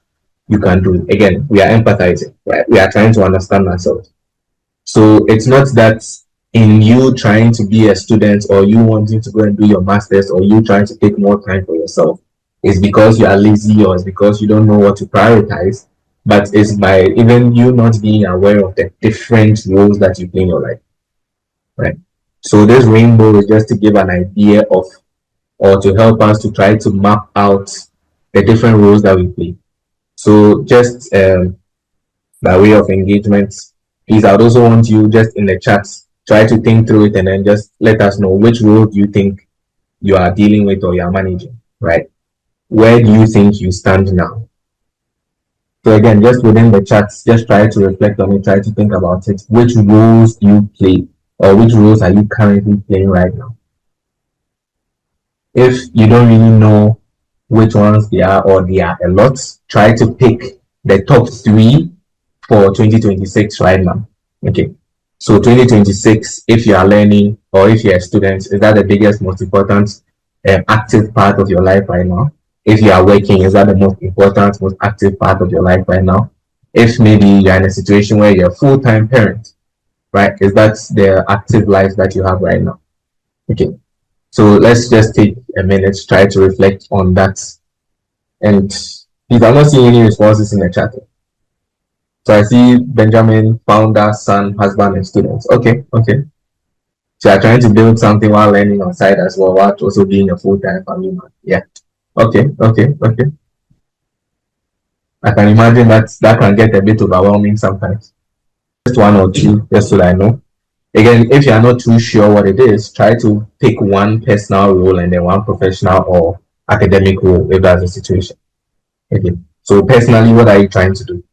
you can do. Again, we are empathizing, right? We are trying to understand ourselves. So it's not that in you trying to be a student or you wanting to go and do your master's or you trying to take more time for yourself. It's because you are lazy or it's because you don't know what to prioritize, but it's by even you not being aware of the different roles that you play in your life, right? So this rainbow is just to give an idea of, or to help us to try to map out the different roles that we play. So just by way of engagement, please, I would also want you just in the chat, try to think through it and then just let us know which role do you think you are dealing with or you are managing, right? Where do you think you stand now? So again, just within the chats, just try to reflect on it, try to think about it. Which roles do you play or which roles are you currently playing right now? If you don't really know which ones they are or they are a lot, try to pick the top three for 2026 right now. Okay. So 2026, if you are learning or if you're a student, is that the biggest, most important active part of your life right now? If you are working, is that the most important, most active part of your life right now? If maybe you're in a situation where you're a full-time parent, right? Is that the active life that you have right now? Okay. So let's just take a minute, try to reflect on that. And if I'm not seeing any responses in the chat, so I see Benjamin, founder, son, husband, and students. Okay, okay. So you're trying to build something while learning on side as well, while also being a full-time family man. Yeah. Okay, okay, okay. I can imagine that can get a bit overwhelming sometimes. Just one or two, just so that I know. Again, if you are not too sure what it is, try to pick one personal role and then one professional or academic role if that's the situation. Okay. So personally, what are you trying to do?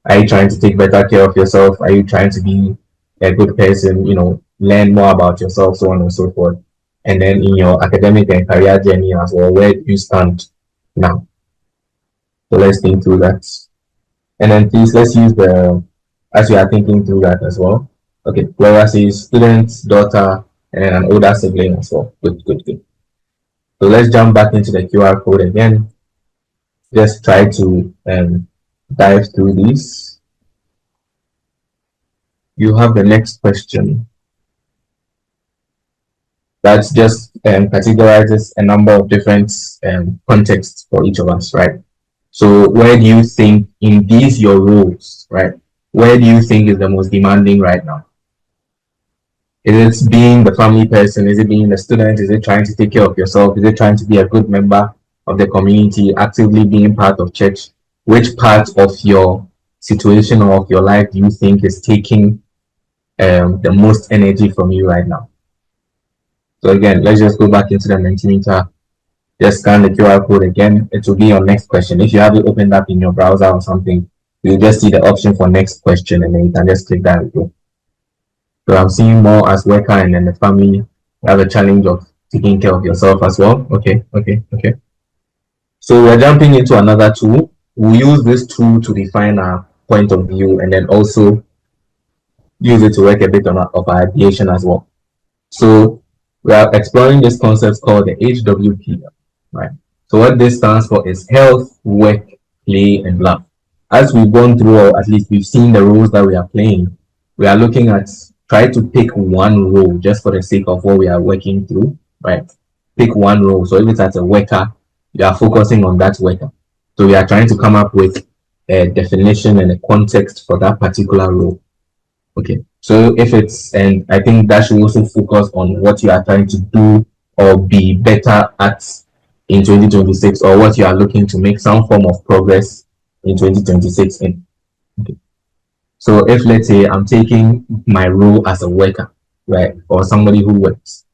Are you trying to take better care of yourself? Are you trying to be a good person? Learn more about yourself, so on and so forth. And then in your academic and career journey as well, where do you stand now? So let's think through that. And then please let's use as we are thinking through that as well. Okay, Gloria says student, daughter, and then an older sibling as well. Good, good, good. So let's jump back into the QR code again. Just try to dive through these. You have the next question. That just categorizes a number of different contexts for each of us, right? So where do you think in these your roles, right? Where do you think is the most demanding right now? Is it being the family person? Is it being the student? Is it trying to take care of yourself? Is it trying to be a good member of the community, actively being part of church? Which part of your situation or of your life do you think is taking the most energy from you right now? So again, let's just go back into the Mentimeter. Just scan the QR code again. It will be your next question. If you have it opened up in your browser or something, you'll just see the option for next question and then you can just click that and go. So I'm seeing more as worker and then the family. You have a challenge of taking care of yourself as well. Okay, okay, okay. So we're jumping into another tool. We'll use this tool to define our point of view and then also use it to work a bit on of our ideation as well. So we are exploring this concept called the HWP, right? So what this stands for is health, work, play, and love. As we've gone through, or at least we've seen the roles that we are playing, we are looking at try to pick one role just for the sake of what we are working through, right? Pick one role. So if it's as a worker, you are focusing on that worker. So we are trying to come up with a definition and a context for that particular role. Okay. So if it's, and I think that should also focus on what you are trying to do or be better at in 2026 or what you are looking to make some form of progress in 2026 in. Okay. So if let's say I'm taking my role as a worker, right, or somebody who works,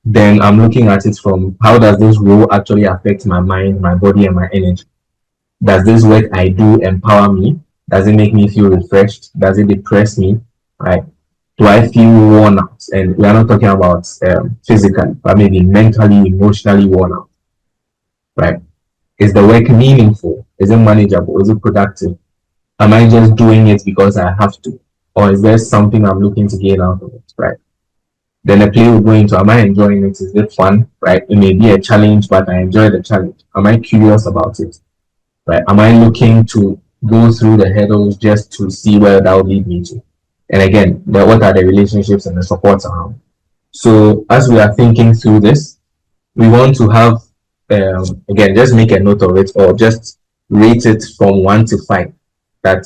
then I'm looking at it from how does this role actually affect my mind, my body, and my energy? Does this work I do empower me? Does it make me feel refreshed? Does it depress me? Right? Do I feel worn out? And we are not talking about physically, but maybe mentally, emotionally worn out. Right? Is the work meaningful? Is it manageable? Is it productive? Am I just doing it because I have to? Or is there something I'm looking to gain out of it? Right? Then the play will go into, am I enjoying it? Is it fun? Right? It may be a challenge, but I enjoy the challenge. Am I curious about it? Right? Am I looking to go through the hurdles just to see where that will lead me to? And again, what are the relationships and the supports around? So as we are thinking through this, we want to have, again, just make a note of it or just rate it from 1 to 5. That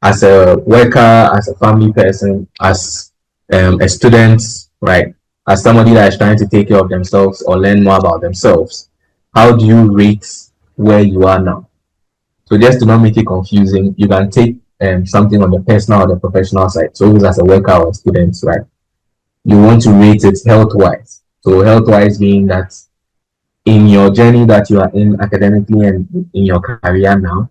as a worker, as a family person, as a student, right? As somebody that is trying to take care of themselves or learn more about themselves, how do you rate where you are now? So just to not make it confusing, you can take something on the personal or the professional side. So as a worker or a student, right? You want to rate it health-wise. So health-wise being that in your journey that you are in academically and in your career now,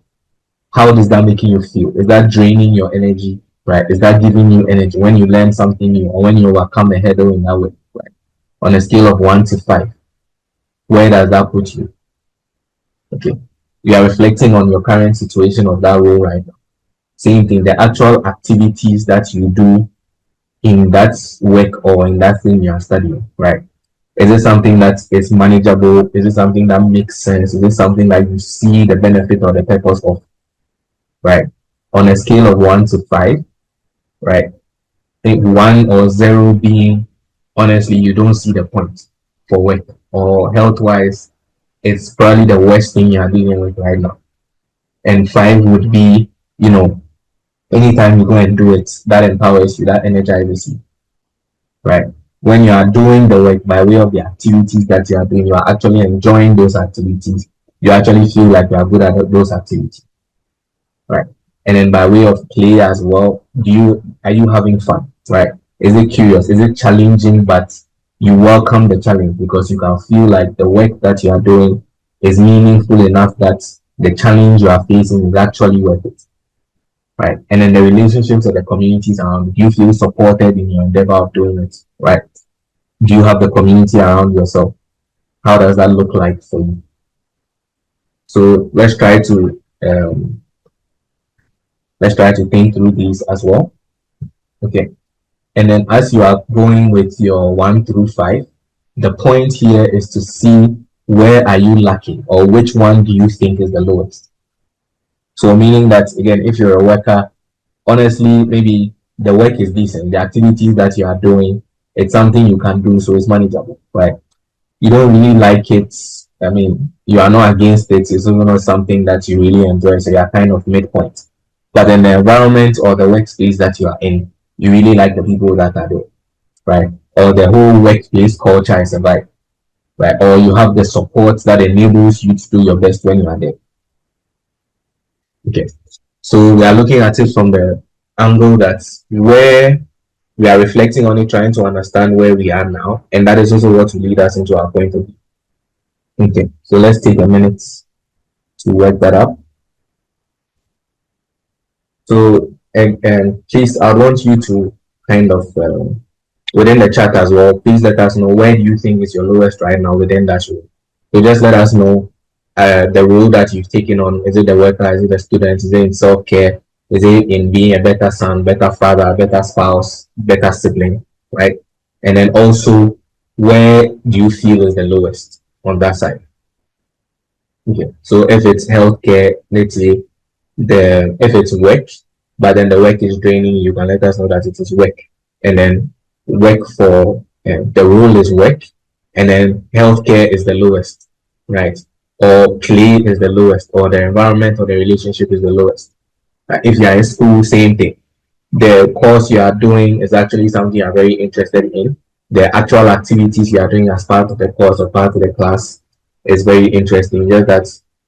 how is that making you feel? Is that draining your energy, right? Is that giving you energy when you learn something new or when you overcome a hurdle in that way, right? On a scale of 1 to 5. Where does that put you? Okay. You are reflecting on your current situation of that role right now. Same thing, the actual activities that you do in that work or in that thing you are studying, right? Is it something that is manageable? Is it something that makes sense? Is it something that you see the benefit or the purpose of, right? On a scale of 1 to 5, right? I think 1 or 0 being honestly, you don't see the point for work or health wise, it's probably the worst thing you are dealing with right now. And 5 would be, you know, anytime you go and do it, that empowers you, that energizes you, right? When you are doing the work by way of the activities that you are doing, you are actually enjoying those activities. You actually feel like you are good at those activities, right? And then by way of play as well, are you having fun, right? Is it curious? Is it challenging? But you welcome the challenge because you can feel like the work that you are doing is meaningful enough that the challenge you are facing is actually worth it, right? And then the relationships of the communities around, do you feel supported in your endeavor of doing it, right? Do you have the community around yourself? How does that look like for you? So let's try to think through these as well. Okay. And then as you are going with your 1 through 5, the point here is to see where are you lacking or which one do you think is the lowest. So meaning that again, if you're a worker, honestly, maybe the work is decent, the activities that you are doing, it's something you can do, so it's manageable, right? You don't really like it. I mean, you are not against it. It's also not something that you really enjoy, so you are kind of midpoint. But in the environment or the workspace that you are in, you really like the people that are there, right? Or the whole workplace culture is a vibe, right? Or you have the support that enables you to do your best when you are there. Okay. So we are looking at it from the angle that's where we are reflecting on it, trying to understand where we are now, and that is also what will lead us into our point of view. Okay, so let's take a minute to work that up. So, and please, I want you to kind of within the chat as well. Please let us know where do you think is your lowest right now within that role. So just let us know the role that you've taken on. Is it the worker? Is it the student? Is it in self care? Is it in being a better son, better father, better spouse, better sibling, right? And then also, where do you feel is the lowest on that side? Okay, so if it's healthcare, let's say if it's work, but then the work is draining, you can let us know that it is work, and then work for the role is work, and then healthcare is the lowest, right? Or play is the lowest, or the environment or the relationship is the lowest. If you are in school, same thing. The course you are doing is actually something you are very interested in. The actual activities you are doing as part of the course or part of the class is very interesting. Just that,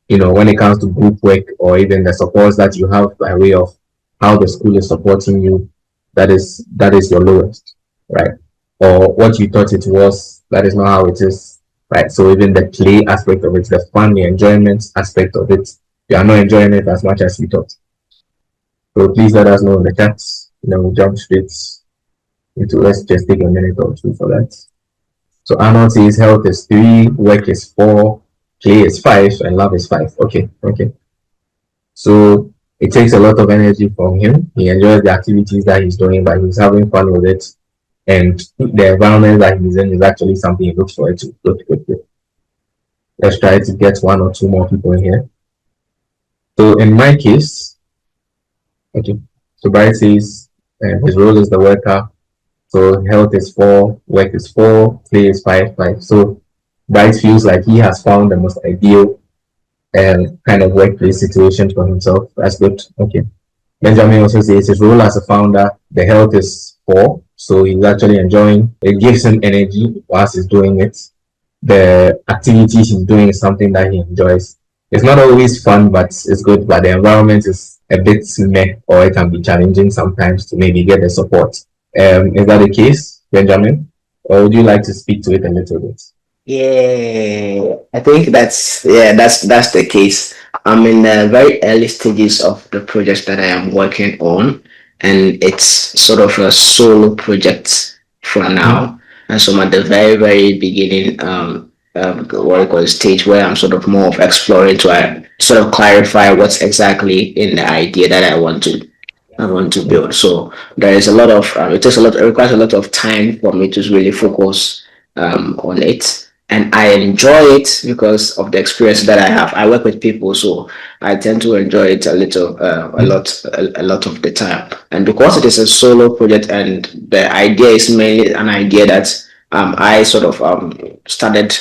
when it comes to group work or even the supports that you have by way of how the school is supporting you, that is your lowest, right? Or what you thought it was, that is not how it is, right? So even the play aspect of it, the fun, the enjoyment aspect of it, you are not enjoying it as much as you thought. So please let us know in the chats. We'll jump straight into, let's just take a minute or two for that. So Arnold says health is 3, work is 4, play is 5, and love is 5. Okay. So it takes a lot of energy from him. He enjoys the activities that he's doing, but he's having fun with it. And the environment that he's in is actually something he looks forward to. Good. Let's try to get 1 or 2 more people in here. So in my case, okay. So Bright says his role is the worker. So health is 4, work is 4, play is 5. So Bright feels like he has found the most ideal kind of workplace situation for himself. That's good. Okay. Benjamin also says his role as a founder, the health is 4, so he's actually enjoying. It gives him energy whilst he's doing it. The activities he's doing is something that he enjoys. It's not always fun, but it's good. But the environment is a bit meh, or it can be challenging sometimes to maybe get the support. Is that the case, Benjamin? Or would you like to speak to it a little bit? Yeah, I think that's the case. I'm in the very early stages of the project that I am working on, and it's sort of a solo project for now. And so I'm at the very beginning. what I call a stage where I'm sort of more of exploring to sort of clarify what's exactly in the idea that I want to build. So there is a lot of it requires a lot of time for me to really focus on it, and I enjoy it because of the experience that I have. I work with people, so I tend to enjoy it a lot of the time. And because it is a solo project, and the idea is mainly an idea that I sort of started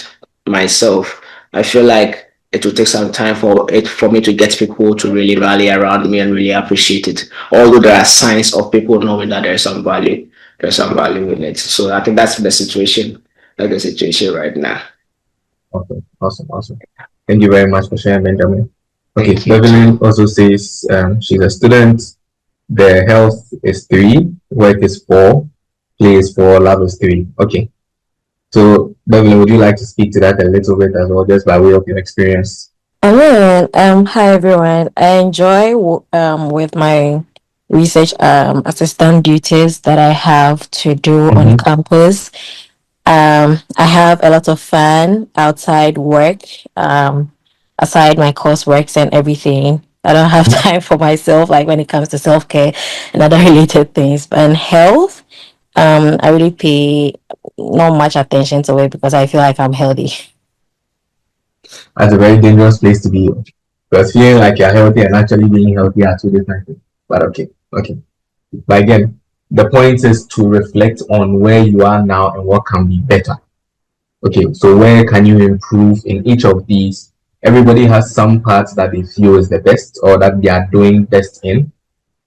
myself, I feel like it will take some time for me to get people to really rally around me and really appreciate it. Although there are signs of people knowing that there's some value in it. So I think that's the situation. That's the situation right now. Awesome. Thank you very much for sharing, Benjamin. Okay, Thank you. Beverly also says she's a student. The health is 3, work is 4, play is 4, love is 3. Okay. So, Beverly, would you like to speak to that a little bit as well, just by way of your experience? Hi everyone. I enjoy with my research assistant duties that I have to do on campus. I have a lot of fun outside work, aside my courseworks and everything. I don't have time for myself, like when it comes to self care and other related things. But in health, I really pay not much attention to it because I feel like I'm healthy. That's a very dangerous place to be. Because feeling like you're healthy and actually being healthy are 2 different things. But okay. But again, the point is to reflect on where you are now and what can be better. Okay, so where can you improve in each of these? Everybody has some parts that they feel is the best or that they are doing best in,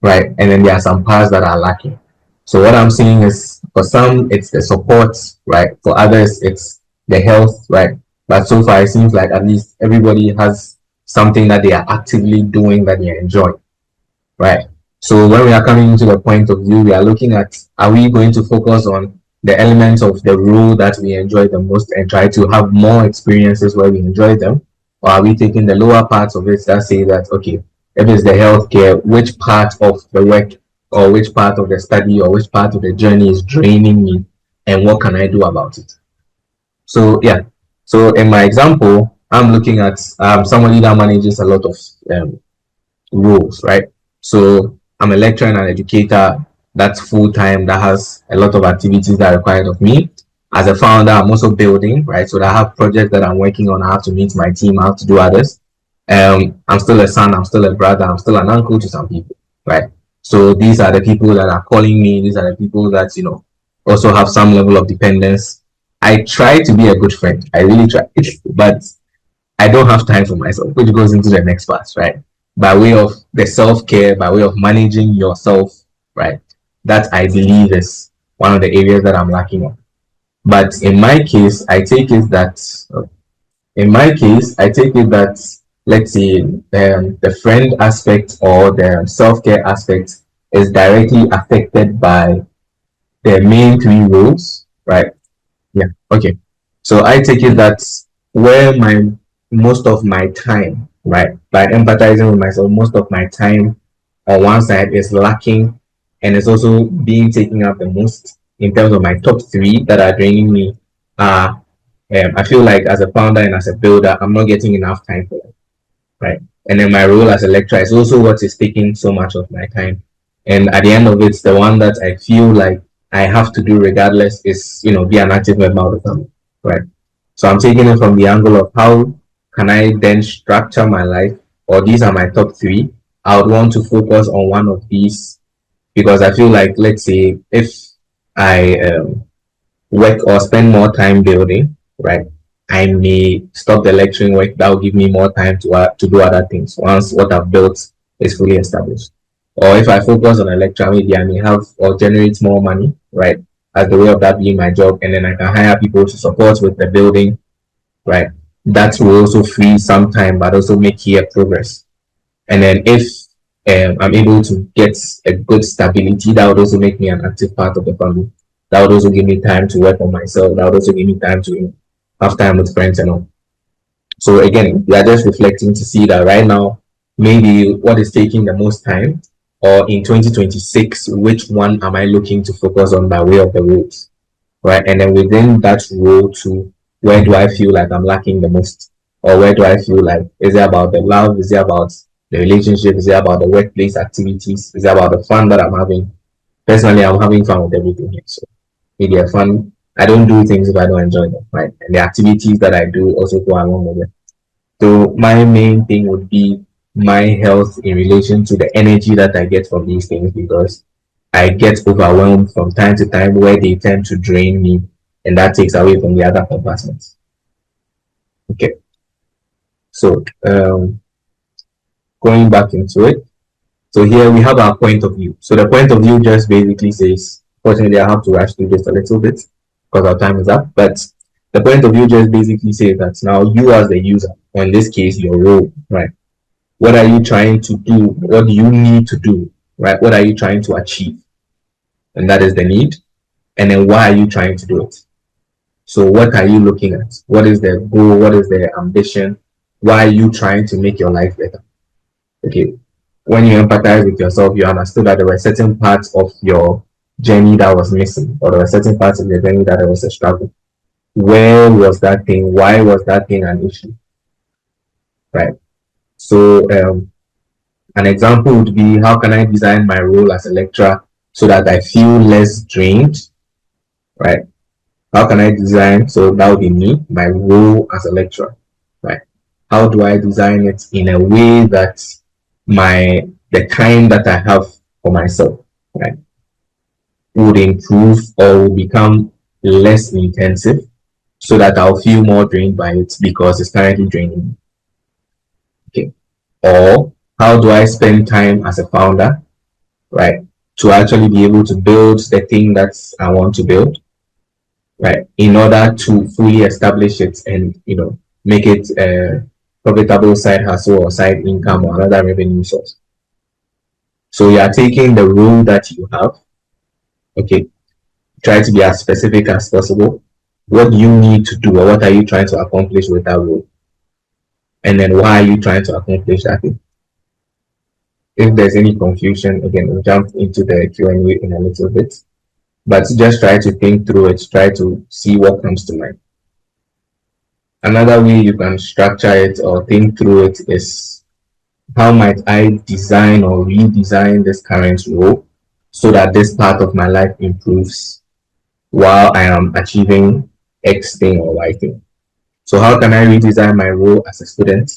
right? And then there are some parts that are lacking. So what I'm saying is, for some, it's the support, right? For others, it's the health, right? But so far, it seems like at least everybody has something that they are actively doing that they enjoy, right? So when we are coming into the point of view, we are looking at, are we going to focus on the elements of the role that we enjoy the most and try to have more experiences where we enjoy them? Or are we taking the lower parts of it that say that, okay, if it's the healthcare, which part of the work or which part of the study or which part of the journey is draining me and what can I do about it? So yeah, so in my example, I'm looking at somebody that manages a lot of roles, right? So I'm a lecturer and an educator that's full time, that has a lot of activities that are required of me. As a founder, I'm also building, right? So I have projects that I'm working on. I have to meet my team, I have to do others. I'm still a son, I'm still a brother, I'm still an uncle to some people, right? So these are the people that are calling me, these are the people that, also have some level of dependence. I try to be a good friend. I really try, but I don't have time for myself, which goes into the next part, right? By way of the self care, by way of managing yourself, right? That I believe is one of the areas that I'm lacking on. But in my case, I take it that, let's say, the friend aspect or the self care aspect is directly affected by the main 3 roles, right? Yeah. Okay. So I take it that where my most of my time, right, by empathizing with myself, most of my time on one side is lacking and it's also being taken up the most in terms of my top 3 that are draining me. I feel like as a founder and as a builder, I'm not getting enough time for it, right? And then my role as a lecturer is also what is taking so much of my time. And at the end of it, the one that I feel like I have to do regardless is, be an active member of the family, right? So I'm taking it from the angle of how can I then structure my life, or these are my top 3. I would want to focus on one of these because I feel like, let's say, if I work or spend more time building, right, I may stop the lecturing work. That will give me more time to do other things once what I've built is fully established. Or if I focus on a lecture, maybe I may have or generate more money, right, as the way of that being my job, and then I can hire people to support with the building, right? That will also free some time, but also make here progress. And then if I'm able to get a good stability, that would also make me an active part of the family. That would also give me time to work on myself. That would also give me time to have time with friends and all. So again, we are just reflecting to see that right now, maybe what is taking the most time, or in 2026, which one am I looking to focus on by way of the roles, right? And then within that role too, where do I feel like I'm lacking the most? Or where do I feel like, is it about the love? Is it about the relationship? Is it about the workplace activities? Is it about the fun that I'm having? Personally, I'm having fun with everything here. So maybe a fun. I don't do things if I don't enjoy them, right? And the activities that I do also go along with it. So my main thing would be my health in relation to the energy that I get from these things, because I get overwhelmed from time to time where they tend to drain me, and that takes away from the other compartments. Okay, so going back into it. So here we have our point of view. So the point of view just basically says, fortunately, I have to rush through this a little bit because our time is up. But the point of view just basically says that now you as the user, or in this case, your role, right? What are you trying to do? What do you need to do, right? What are you trying to achieve? And that is the need. And then why are you trying to do it? So what are you looking at? What is the goal? What is the ambition? Why are you trying to make your life better? Okay, when you empathize with yourself, you understood that there were certain parts of your journey that was missing, or there were certain parts of your journey that there was a struggle. Where was that thing? Why was that thing an issue? Right. So an example would be, how can I design my role as a lecturer so that I feel less drained? Right. How can I design? So that would be me, my role as a lecturer. Right. How do I design it in a way that the time that I have for myself, right, would improve or will become less intensive, so that I'll feel more drained by it because it's currently draining me. Okay. Or how do I spend time as a founder, right, to actually be able to build the thing that I want to build, right, in order to fully establish it and make it a profitable side hustle or side income or another revenue source. So you are taking the role that you have, okay, try to be as specific as possible. What do you need to do, or what are you trying to accomplish with that role? And then why are you trying to accomplish that thing? If there's any confusion, again, we'll jump into the Q&A in a little bit. But just try to think through it, try to see what comes to mind. Another way you can structure it or think through it is, how might I design or redesign this current role so that this part of my life improves while I am achieving X thing or Y thing? So how can I redesign my role as a student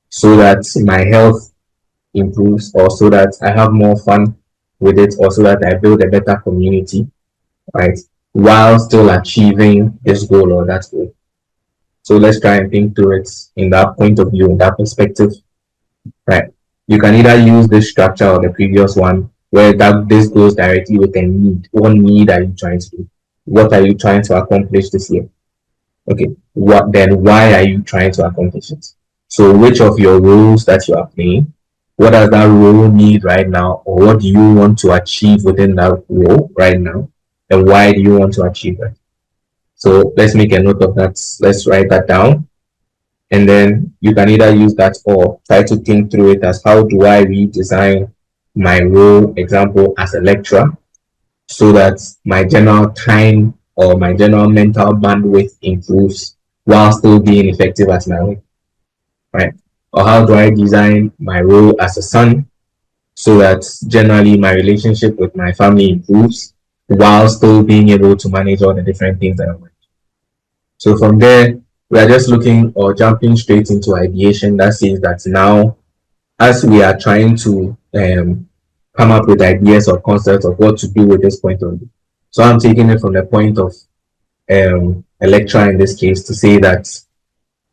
so that my health improves, or so that I have more fun with it, or so that I build a better community, right, while still achieving this goal or that goal? So let's try and think through it in that point of view, in that perspective, right? You can either use this structure or the previous one, where this goes directly with a need. What need are you trying to do? What are you trying to accomplish this year? Okay, why are you trying to accomplish it? So which of your roles that you are playing, what does that role need right now, or what do you want to achieve within that role right now, and why do you want to achieve that? So let's make a note of that. Let's write that down, and then you can either use that or try to think through it as, how do I redesign my role, example, as a lecturer, so that my general time or my general mental bandwidth improves while still being effective at my work, right? Or how do I design my role as a son so that generally my relationship with my family improves while still being able to manage all the different things that I'm doing? So from there, we are just looking or jumping straight into ideation. That says that now, as we are trying to come up with ideas or concepts of what to do with this point of view. So I'm taking it from the point of a lecturer in this case, to say that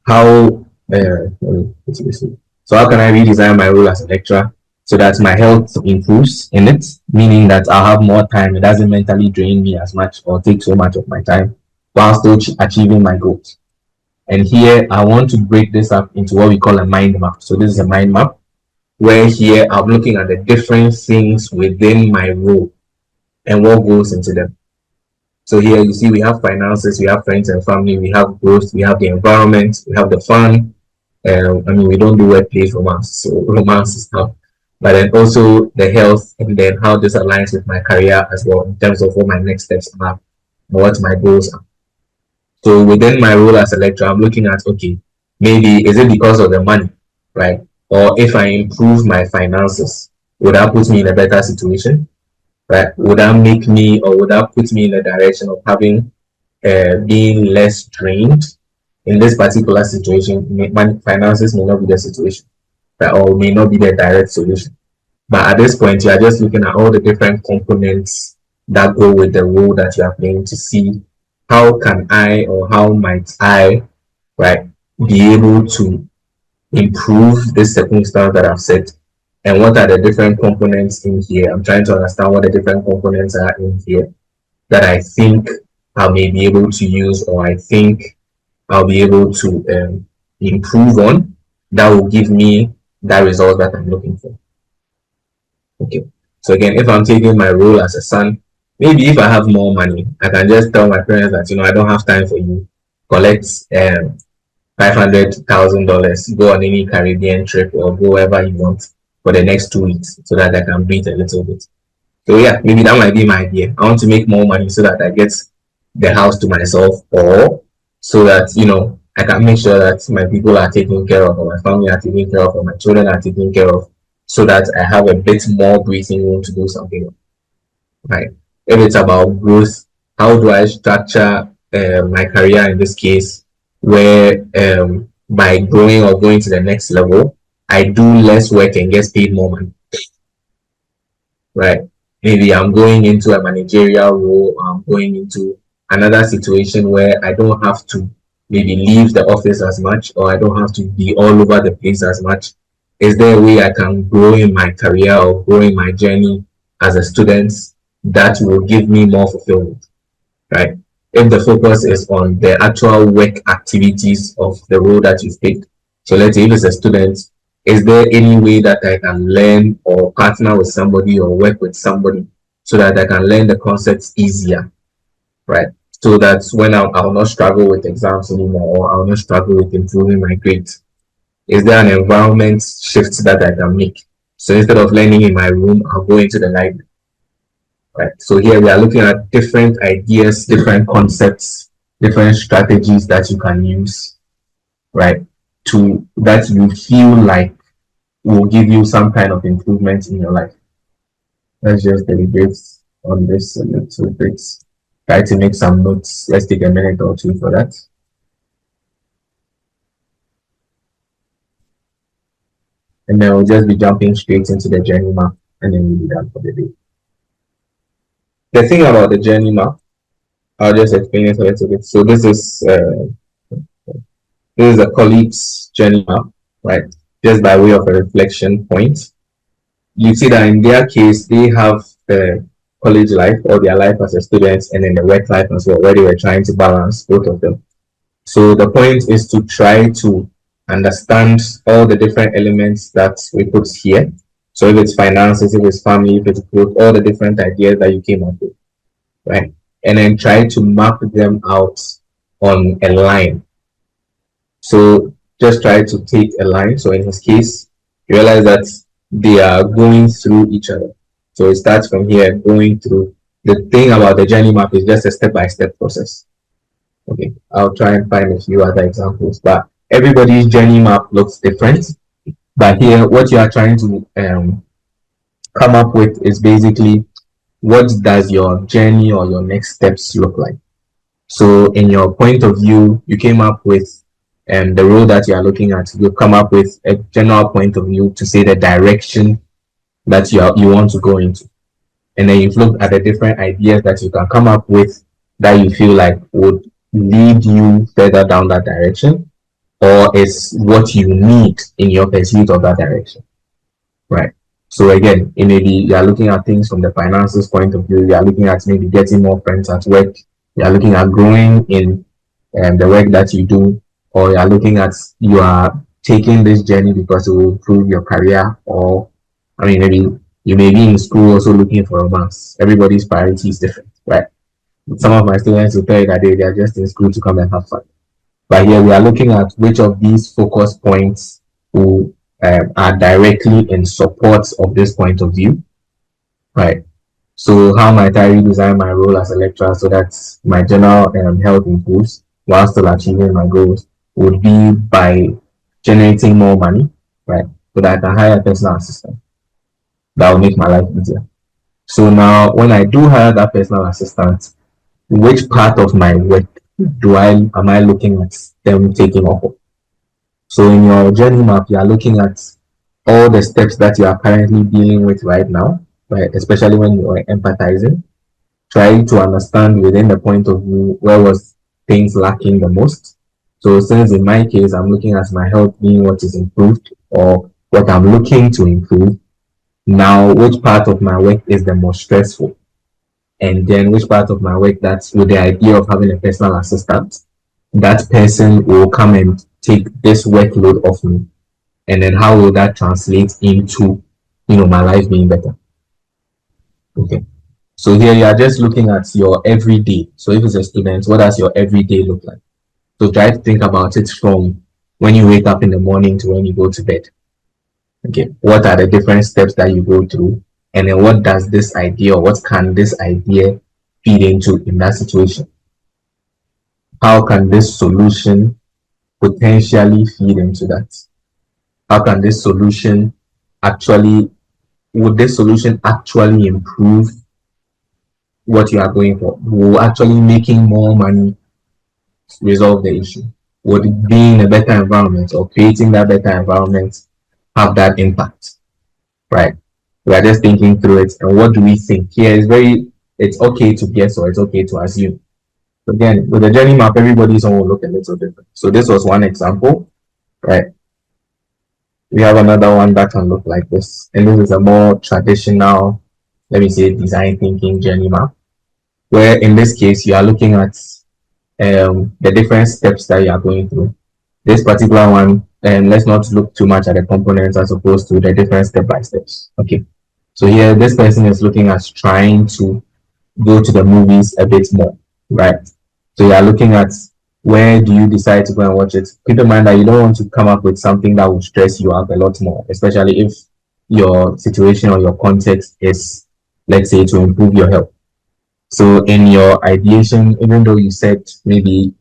how so how can I redesign my role as a lecturer so that my health improves in it, meaning that I'll have more time, it doesn't mentally drain me as much or take so much of my time, while still achieving my goals. And here I want to break this up into what we call a mind map. So this is a mind map where here I'm looking at the different things within my role and what goes into them. So here you see we have finances, we have friends and family, we have growth, we have the environment, we have the fun. I mean, we don't do workplace romance, so romance is not. But then also the health, and then how this aligns with my career as well, in terms of what my next steps are and what my goals are. So within my role as a lecturer, I'm looking at, okay, maybe is it because of the money, right? Or if I improve my finances, would that put me in a better situation, right? Would that make me, or would that put me in the direction of having being less drained in this particular situation? Finances may not be the situation, right? Or may not be the direct solution. But at this point, you are just looking at all the different components that go with the role that you are playing to see how can I, or how might I, right, be able to improve this circumstance that I've set, and what are the different components in here. I'm trying to understand what the different components are in here that I think I may be able to use, or I think I'll be able to improve on, that will give me that result that I'm looking for. Okay. So again, if I'm taking my role as a son, maybe if I have more money, I can just tell my parents that, I don't have time for you. Collect $500,000, go on any Caribbean trip or go wherever you want for the next 2 weeks, so that I can breathe a little bit. So yeah, maybe that might be my idea. I want to make more money so that I get the house to myself, or so that I can make sure that my people are taken care of, or my family are taken care of, or my children are taken care of, so that I have a bit more breathing room to do something, right? If it's about growth, how do I structure my career in this case, where by growing or going to the next level, I do less work and get paid more money, right? Maybe I'm going into a managerial role, or I'm going into another situation where I don't have to maybe leave the office as much, or I don't have to be all over the place as much. Is there a way I can grow in my career or grow in my journey as a student that will give me more fulfillment, right? If the focus is on the actual work activities of the role that you've picked, so let's say if it's a student, is there any way that I can learn or partner with somebody or work with somebody so that I can learn the concepts easier, right? So that when I'll not struggle with exams anymore, or I'll not struggle with improving my grades. Is there an environment shift that I can make? So instead of learning in my room, I'll go into the library, right? So here we are looking at different ideas, different concepts, different strategies that you can use, right? To that you feel like will give you some kind of improvement in your life. Let's just deliberate on this a little bit. Try to make some notes. Let's take a minute or two for that. And then we'll just be jumping straight into the journey map, and then we'll be done for the day. The thing about the journey map, I'll just explain it a little bit. So this is a colleague's journey map, right? Just by way of a reflection point. You see that in their case, they have the college life or their life as a student, and then the work life as well, where they were trying to balance both of them. So the point is to try to understand all the different elements that we put here. So if it's finances, if it's family, if it's growth, all the different ideas that you came up with, right? And then try to map them out on a line. So just try to take a line. So in his case, you realize that they are going through each other. So it starts from here, going through. The thing about the journey map is just a step-by-step process. Okay, I'll try and find a few other examples, but everybody's journey map looks different. But here, what you are trying to come up with is basically, what does your journey or your next steps look like? So in your point of view, you came up with the road that you are looking at. You come up with a general point of view to say the direction that you want to go into. And then you've looked at the different ideas that you can come up with that you feel like would lead you further down that direction, or is what you need in your pursuit of that direction, right? So again, it may be you are looking at things from the finances point of view. You are looking at maybe getting more friends at work. You are looking at growing in the work that you do, or you are looking at you are taking this journey because it will improve your career, or maybe you may be in school also looking for romance. Everybody's priority is different, right? Some of my students will tell you that they are just in school to come and have fun. But here we are looking at which of these focus points who are directly in support of this point of view, right? So how might I redesign my role as a lecturer so that my general health improves? while still achieving my goals would be by generating more money, right? So that I can hire a personal assistant. That will make my life easier. So now when I do hire that personal assistant, which part of my work am I looking at them taking off? So in your journey map, you are looking at all the steps that you are currently dealing with right now, right? Especially when you are empathizing, trying to understand within the point of view where was things lacking the most. So since in my case, I'm looking at my health being what is improved or what I'm looking to improve, now which part of my work is the most stressful? And then which part of my work that's with the idea of having a personal assistant, that person will come and take this workload off me. And then how will that translate into, my life being better? Okay. So here you are just looking at your everyday. So if it's a student, what does your everyday look like? So try to think about it from when you wake up in the morning to when you go to bed. Okay. What are the different steps that you go through? And then what does this idea or what can this idea feed into in that situation? How can this solution potentially feed into that? How can this solution would this solution actually improve what you are going for? Will actually making more money resolve the issue? Would being a better environment or creating that better environment have that impact? Right. We are just thinking through it. And what do we think? Here is it's okay to guess or it's okay to assume. Again, with the journey map, everybody's own will look a little different. So this was one example, right? We have another one that can look like this. And this is a more traditional, let me say, design thinking journey map, where in this case, you are looking at the different steps that you are going through. This particular one, and let's not look too much at the components as opposed to the different step by steps. Okay. So here, this person is looking at trying to go to the movies a bit more, right? So you are looking at where do you decide to go and watch it. Keep in mind that you don't want to come up with something that will stress you out a lot more, especially if your situation or your context is, let's say, to improve your health. So in your ideation, even though you said maybe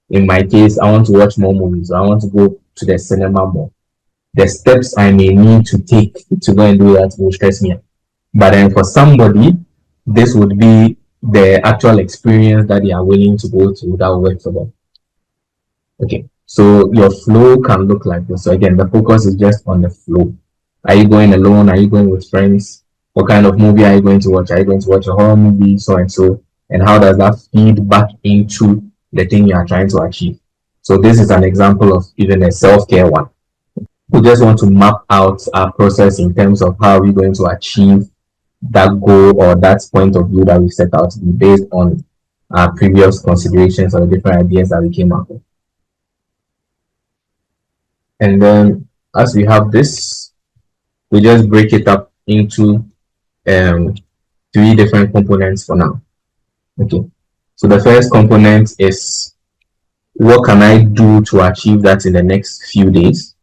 in my case, I want to watch more movies, I want to go to the cinema more, the steps I may need to take to go and do that will stress me out. But then for somebody, this would be the actual experience that they are willing to go through that will work for them. Okay, so your flow can look like this. So again, the focus is just on the flow. Are you going alone? Are you going with friends? What kind of movie are you going to watch? Are you going to watch a horror movie? So and so. And how does that feed back into the thing you are trying to achieve? So this is an example of even a self-care one. We just want to map out our process in terms of how we're going to achieve that goal or that point of view that we set out to be based on our previous considerations or different ideas that we came up with. And then as we have this, we just break it up into 3 different components for now. Okay, so the first component is what can I do to achieve that in the next few days,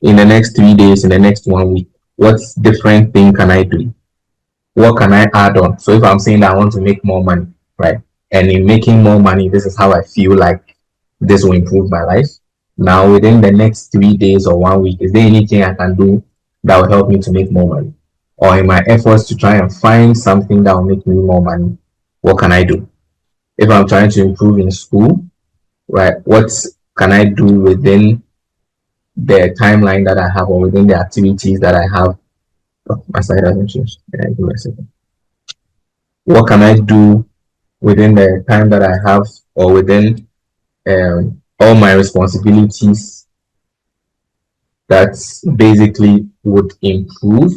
in the next 3 days, in the next 1 week? What different thing can I do? What can I add on? So if I'm saying that I want to make more money, right? And in making more money, this is how I feel like this will improve my life. Now, within the next 3 days or 1 week, is there anything I can do that will help me to make more money? Or in my efforts to try and find something that will make me more money, what can I do? If I'm trying to improve in school, right, what can I do within the timeline that I have or within the activities that I have? Oh, my slide hasn't changed. Give me a second. What can I do within the time that I have or within all my responsibilities that basically would improve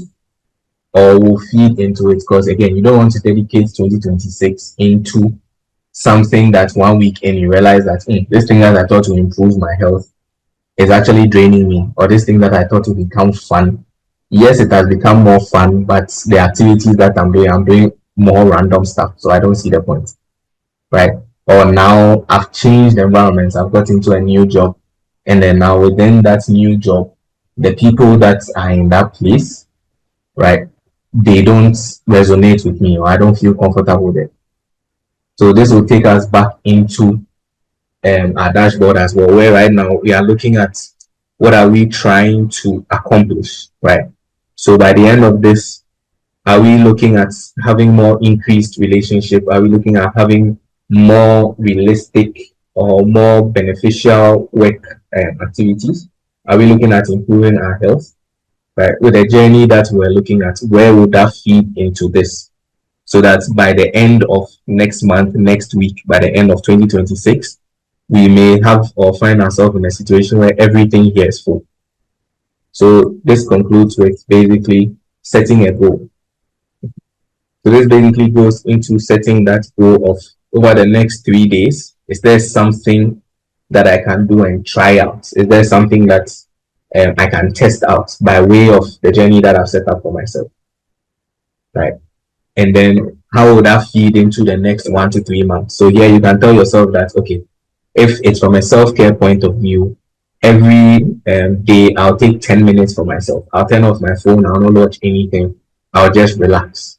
or will feed into it? Because again, you don't want to dedicate 2026 into something that 1 week in you realize that this thing that I thought would improve my health is actually draining me, or this thing that I thought would become fun. Yes, it has become more fun, but the activities that I'm doing more random stuff, so I don't see the point, right? Or now I've changed environments, I've got into a new job, and then now within that new job, the people that are in that place, right, they don't resonate with me, or I don't feel comfortable with it. So this will take us back into our dashboard as well, where right now we are looking at what are we trying to accomplish, right? So by the end of this, are we looking at having more increased relationship? Are we looking at having more realistic or more beneficial work activities? Are we looking at improving our health? Right? With the journey that we're looking at, where would that feed into this? So that by the end of next month, next week, by the end of 2026, we may have or find ourselves in a situation where everything here is full. So this concludes with basically setting a goal. So this basically goes into setting that goal of over the next 3 days. Is there something that I can do and try out? Is there something that I can test out by way of the journey that I've set up for myself? Right. And then how would that feed into the next 1 to 3 months? So here you can tell yourself that, okay, if it's from a self-care point of view, every day I'll take 10 minutes for myself. I'll turn off my phone. I'll not watch anything. I'll just relax.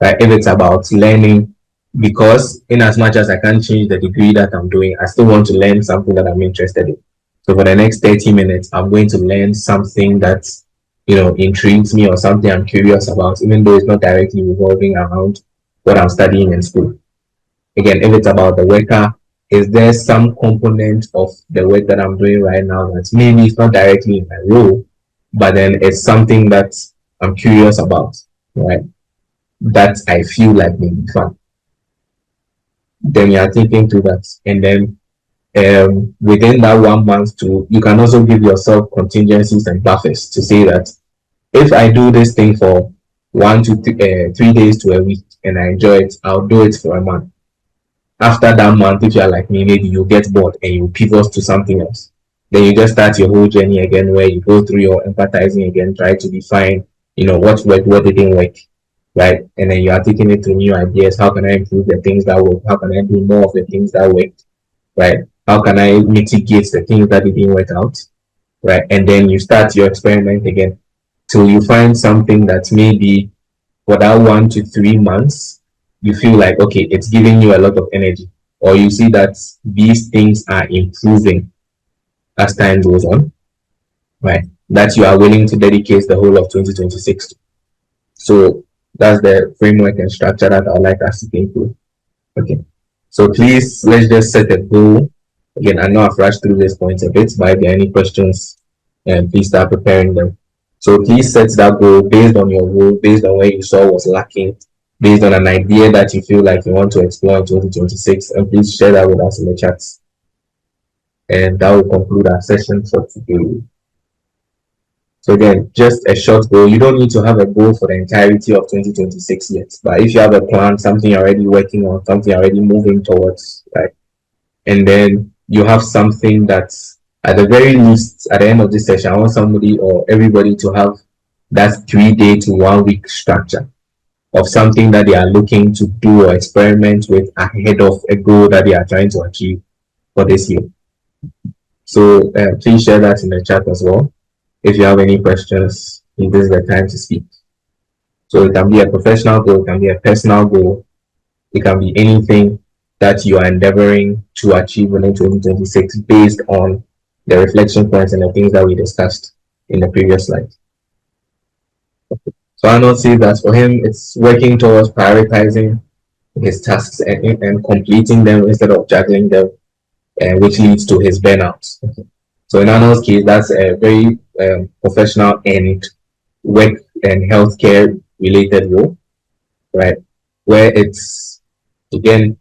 Right? If it's about learning, because in as much as I can't change the degree that I'm doing, I still want to learn something that I'm interested in. So for the next 30 minutes, I'm going to learn something that, intrigues me or something I'm curious about, even though it's not directly revolving around what I'm studying in school. Again, if it's about the worker, is there some component of the work that I'm doing right now that maybe it's not directly in my role, but then it's something that I'm curious about, right? That I feel like may be fun. Then you are thinking to that, and then within that 1 month too, you can also give yourself contingencies and buffers to say that if I do this thing for 3 days to a week and I enjoy it, I'll do it for a month. After that month, if you're like me, maybe you get bored and you pivot to something else. Then you just start your whole journey again, where you go through your empathizing again, try to define, what worked, what didn't work, right? And then you are taking it to new ideas. How can I improve the things that work? How can I do more of the things that work, right? How can I mitigate the things that didn't work out, right? And then you start your experiment again till you find something that maybe for that 1 to 3 months, you feel like, okay, it's giving you a lot of energy, or you see that these things are improving as time goes on, right? That you are willing to dedicate the whole of 2026 to. So that's the framework and structure that I'd like us to think through. Okay. So please, let's just set a goal. Again, I know I've rushed through this point a bit, but if there are any questions, please start preparing them. So please set that goal based on your role, based on where you saw was lacking, based on an idea that you feel like you want to explore in 2026, and please share that with us in the chats. And that will conclude our session for today. So again, just a short goal. You don't need to have a goal for the entirety of 2026 yet, but if you have a plan, something you're already working on, something you're already moving towards, right? And then you have something that's at the very least at the end of this session, I want somebody or everybody to have that 3 day to 1 week structure of something that they are looking to do or experiment with ahead of a goal that they are trying to achieve for this year. So please share that in the chat as well. If you have any questions, this is the time to speak. So it can be a professional goal, it can be a personal goal, it can be anything that you are endeavoring to achieve within 2026 based on the reflection points and the things that we discussed in the previous slide. So Arnold sees that for him, it's working towards prioritizing his tasks and completing them instead of juggling them, which leads to his burnout. So in Arnold's case, that's a very professional and work and healthcare related role, right? Where it's, again,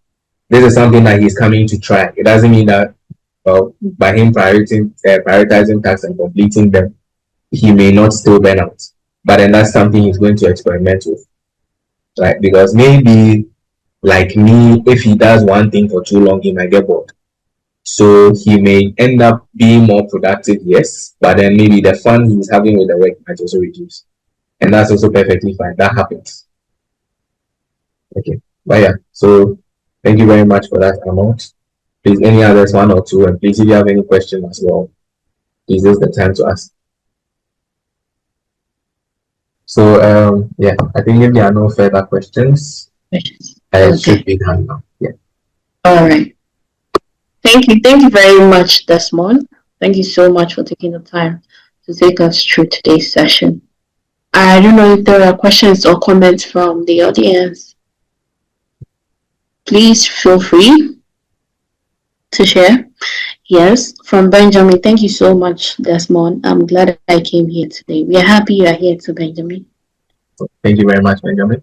this is something that he's coming to try. It doesn't mean that by him prioritizing tasks and completing them, he may not still burn out. But then that's something he's going to experiment with, right? Because maybe, like me, if he does one thing for too long, he might get bored. So he may end up being more productive, yes, but then maybe the fun he's having with the work might also reduce. And that's also perfectly fine. That happens. Okay. But yeah, so thank you very much for that amount. Please, any others, one or two, and please, if you have any questions as well, please, this is the time to ask. So, yeah, I think if there are no further questions, I should be done now. Yeah. All right. Thank you very much, Desmond. Thank you so much for taking the time to take us through today's session. I don't know if there are questions or comments from the audience. Please feel free to share. Yes, from Benjamin. Thank you so much, Desmond. I'm glad I came here today. We are happy you are here too, Benjamin. Thank you very much, Benjamin.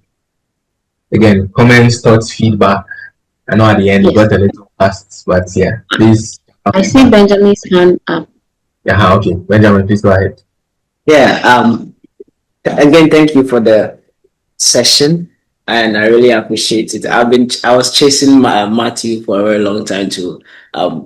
Again, comments, thoughts, feedback. I know at the end we Yes, got a little fast, but yeah, please. I see Benjamin's hand up. Yeah, okay. Benjamin, please go ahead. Yeah. Again, thank you for the session, and I really appreciate it. I was chasing Matthew for a very long time to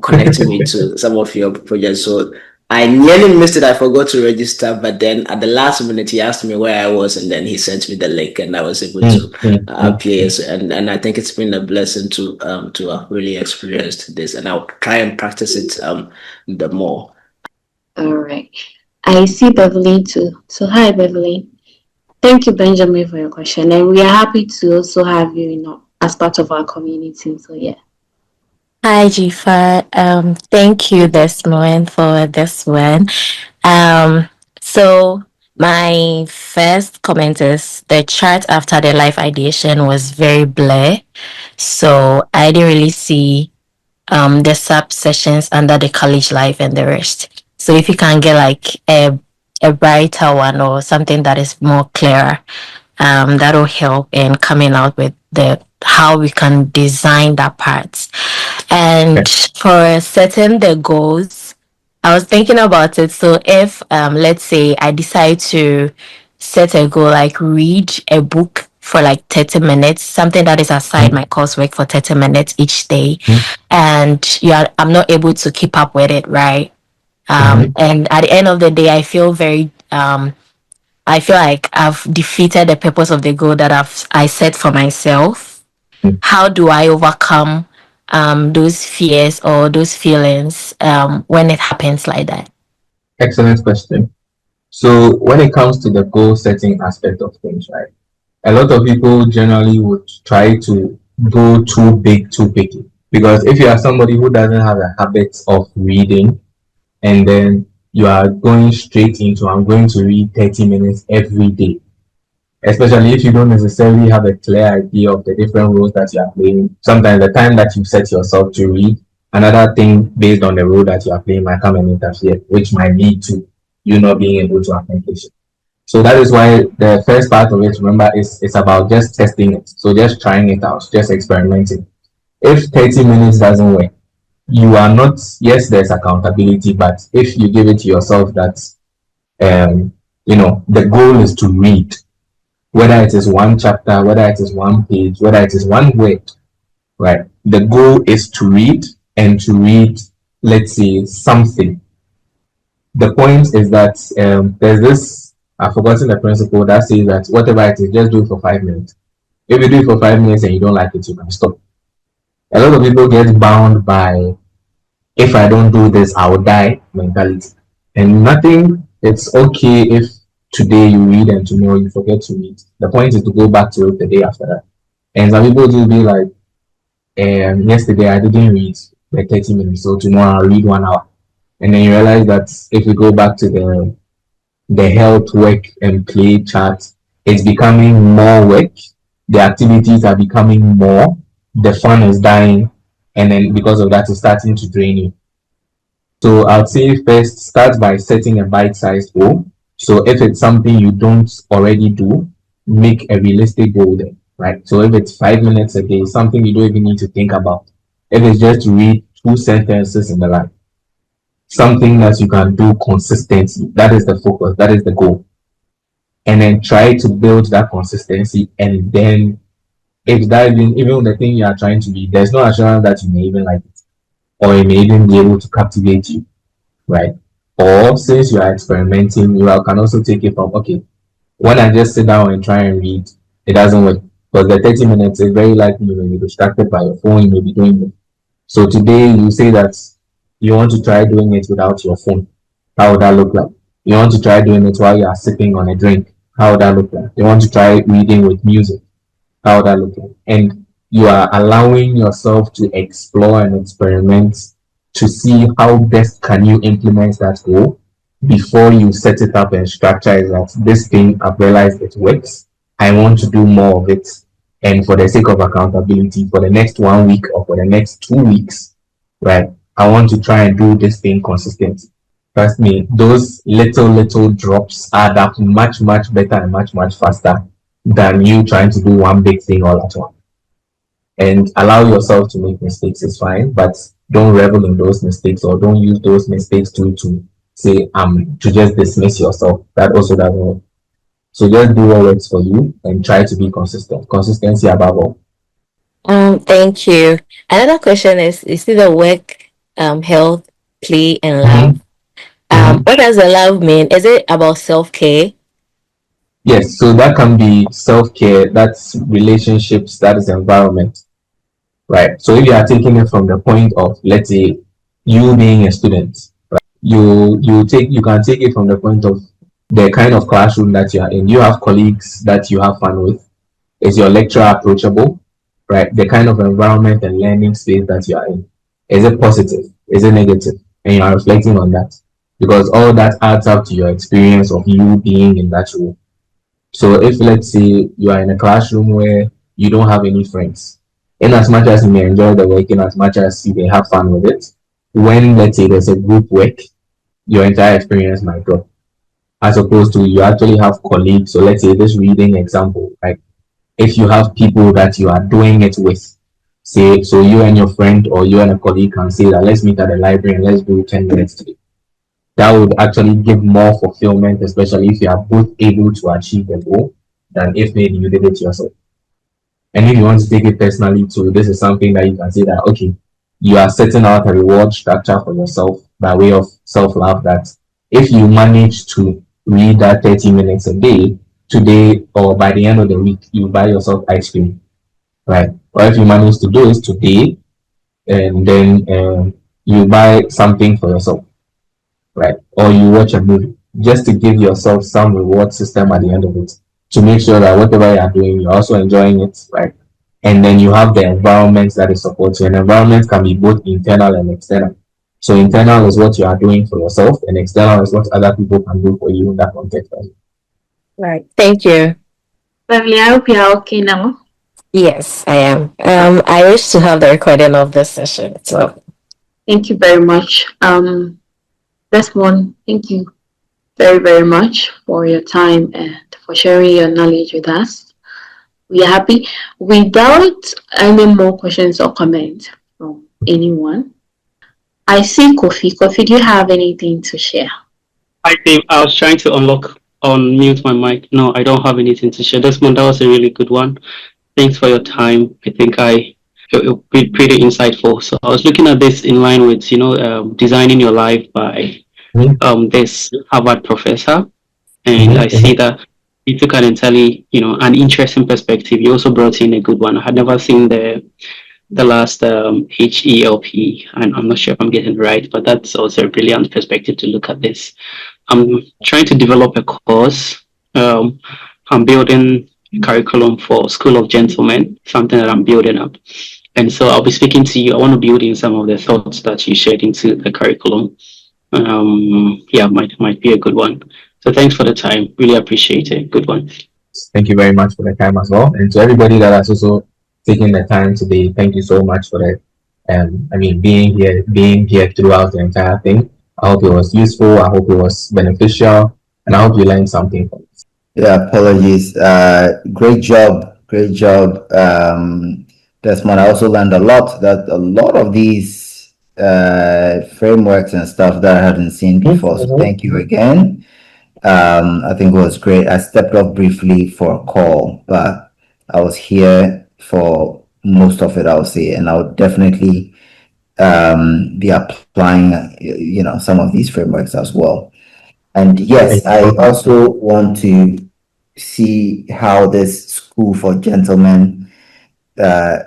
connect me to some of your projects. So I nearly missed it. I forgot to register, but then at the last minute he asked me where I was, and then he sent me the link, and I was able to appear. So, and I think it's been a blessing to have really experienced this, and I'll try and practice it the more. All right. I see Beverly too. So hi, Beverly. Thank you, Benjamin, for your question, and we are happy to also have you, as part of our community. So yeah. Hi, Jifa. Thank you, Desmond, for this one. Um, so my first comment is the chart after the life ideation was very blur, so I didn't really see the sub sessions under the college life and the rest. So if you can get like a brighter one or something that is more clearer, that'll help in coming out with the how we can design that part. And for setting the goals, I was thinking about it. So if let's say I decide to set a goal like read a book for like 30 minutes, something that is aside my coursework for 30 minutes each day, and I'm not able to keep up with it, right? And at the end of the day, I feel like I've defeated the purpose of the goal that I set for myself. How do I overcome those fears or those feelings when it happens like that? Excellent question. So when it comes to the goal setting aspect of things, right? A lot of people generally would try to go too big too quickly. Because if you are somebody who doesn't have a habit of reading, and then you are going straight into I'm going to read 30 minutes every day, especially if you don't necessarily have a clear idea of the different roles that you are playing. Sometimes the time that you set yourself to read, another thing based on the role that you are playing might come and interfere, which might lead to you not being able to accomplish it. So that is why the first part of it, remember, is it's about just testing it. So just trying it out, just experimenting. If 30 minutes doesn't work, you are not, yes, there's accountability, but if you give it to yourself that, the goal is to read, whether it is one chapter, whether it is one page, whether it is one word, right? The goal is to read and to read, let's say, something. The point is that there's this, I've forgotten the principle that says that whatever it is, just do it for 5 minutes. If you do it for 5 minutes and you don't like it, you can stop. A lot of people get bound by if I don't do this, I will die mentality. And nothing, it's okay if today you read and tomorrow you forget to read. The point is to go back to it the day after that. And some people do be like, yesterday I didn't read like 30 minutes, so tomorrow I'll read 1 hour. And then you realize that if you go back to the health, work, and play chart, it's becoming more work. The activities are becoming more. The fun is dying. And then because of that, it's starting to drain you. So I'd say first start by setting a bite-sized goal. So if it's something you don't already do, make a realistic goal then, right? So if it's 5 minutes a day, something you don't even need to think about. If it's just to read 2 sentences in the line, something that you can do consistently. That is the focus. That is the goal. And then try to build that consistency. And then if that even the thing you are trying to read, there's no assurance that you may even like it, or it may even be able to captivate you, right? Or since you are experimenting, you can also take it from, okay, when I just sit down and try and read, it doesn't work. Because the 30 minutes is very likely you may be distracted by your phone, you may be doing it. So today you say that you want to try doing it without your phone. How would that look like? You want to try doing it while you are sipping on a drink. How would that look like? You want to try reading with music. How would that look like? And you are allowing yourself to explore and experiment to see how best can you implement that goal before you set it up and structure that this thing I've realized it works. I want to do more of it. And for the sake of accountability, for the next 1 week or for the next 2 weeks, right? I want to try and do this thing consistent. Trust me, those little drops add up much better and much faster than you trying to do one big thing all at once. And allow yourself to make mistakes is fine, but don't revel in those mistakes or don't use those mistakes to say to just dismiss yourself. That also doesn't work. So just do what works for you and try to be consistent. Consistency above all. Thank you. Another question is it the work, health, play, and love? What does the love mean? Is it about self-care? Yes, so that can be self-care, that's relationships, that is environment, right? So if you are taking it from the point of, let's say, you being a student, right? You can take it from the point of the kind of classroom that you are in. You have colleagues that you have fun with. Is your lecturer approachable? Right? The kind of environment and learning space that you are in. Is it positive? Is it negative? And you are reflecting on that. Because all that adds up to your experience of you being in that role. So if let's say you are in a classroom where you don't have any friends, in as much as you may enjoy the work, in as much as you may have fun with it, when let's say there's a group work, your entire experience might drop. As opposed to you actually have colleagues. So let's say this reading example, right? If you have people that you are doing it with, say, so you and your friend or you and a colleague can say that let's meet at the library and let's do 10 minutes today. That would actually give more fulfillment, especially if you are both able to achieve the goal, than if maybe you did it yourself. And if you want to take it personally too, this is something that you can say that, okay, you are setting out a reward structure for yourself by way of self love that if you manage to read that 30 minutes a day, today or by the end of the week, you buy yourself ice cream, right? Or if you manage to do it today, and then you buy something for yourself, right? Or you watch a movie just to give yourself some reward system at the end of it to make sure that whatever you are doing, you're also enjoying it, right? And then you have the environment that is supporting. An environment can be both internal and external. So internal is what you are doing for yourself, and external is what other people can do for you in that context. Right. Thank you. Beverly, I hope you're okay now. Yes, I am. I wish to have the recording of this session. So Thank you very much. Desmond, thank you very much for your time and for sharing your knowledge with us. We are happy. Without any more questions or comments from anyone, I see Kofi. Kofi, do you have anything to share? I think I was trying to unmute my mic. No, I don't have anything to share. Desmond, that was a really good one. Thanks for your time. I think it pretty insightful. So I was looking at this in line with designing your life by this Harvard professor, and I see that he took an entirely an interesting perspective. He also brought in a good one. I had never seen the last HELP, and I'm not sure if I'm getting it right, but that's also a brilliant perspective to look at this. I'm trying to develop a course. I'm building a curriculum for School of Gentlemen, something that I'm building up. And so I'll be speaking to you. I want to build in some of the thoughts that you shared into the curriculum. Yeah, might be a good one. So thanks for the time. Really appreciate it. Good one. Thank you very much for the time as well. And to everybody that has also taken the time today, thank you so much for that. Being here throughout the entire thing. I hope it was useful. I hope it was beneficial, and I hope you learned something from it. Yeah, apologies. Great job. Great job. Desmond, I also learned a lot that a lot of these frameworks and stuff that I hadn't seen before. So thank you again. I think it was great. I stepped off briefly for a call, but I was here for most of it, I'll say, and I'll definitely be applying, some of these frameworks as well. And yes, I also want to see how this school for gentlemen pan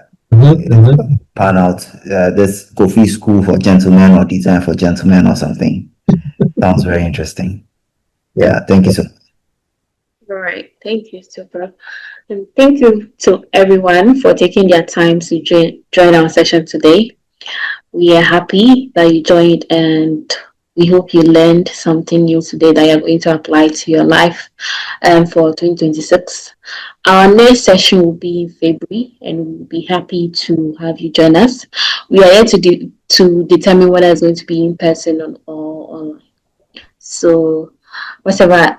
out. This Kofi school for gentlemen or design for gentlemen or something. Sounds very interesting. Yeah, thank you so much. All right. Thank you, super. And thank you to everyone for taking their time to join our session today. We are happy that you joined, and we hope you learned something new today that you're going to apply to your life for 2026. Our next session will be in February, and we'll be happy to have you join us. We are here to determine whether it's going to be in person or online. So, whatever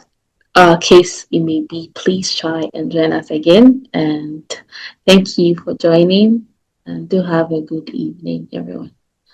case it may be, please try and join us again. And thank you for joining. And do have a good evening, everyone.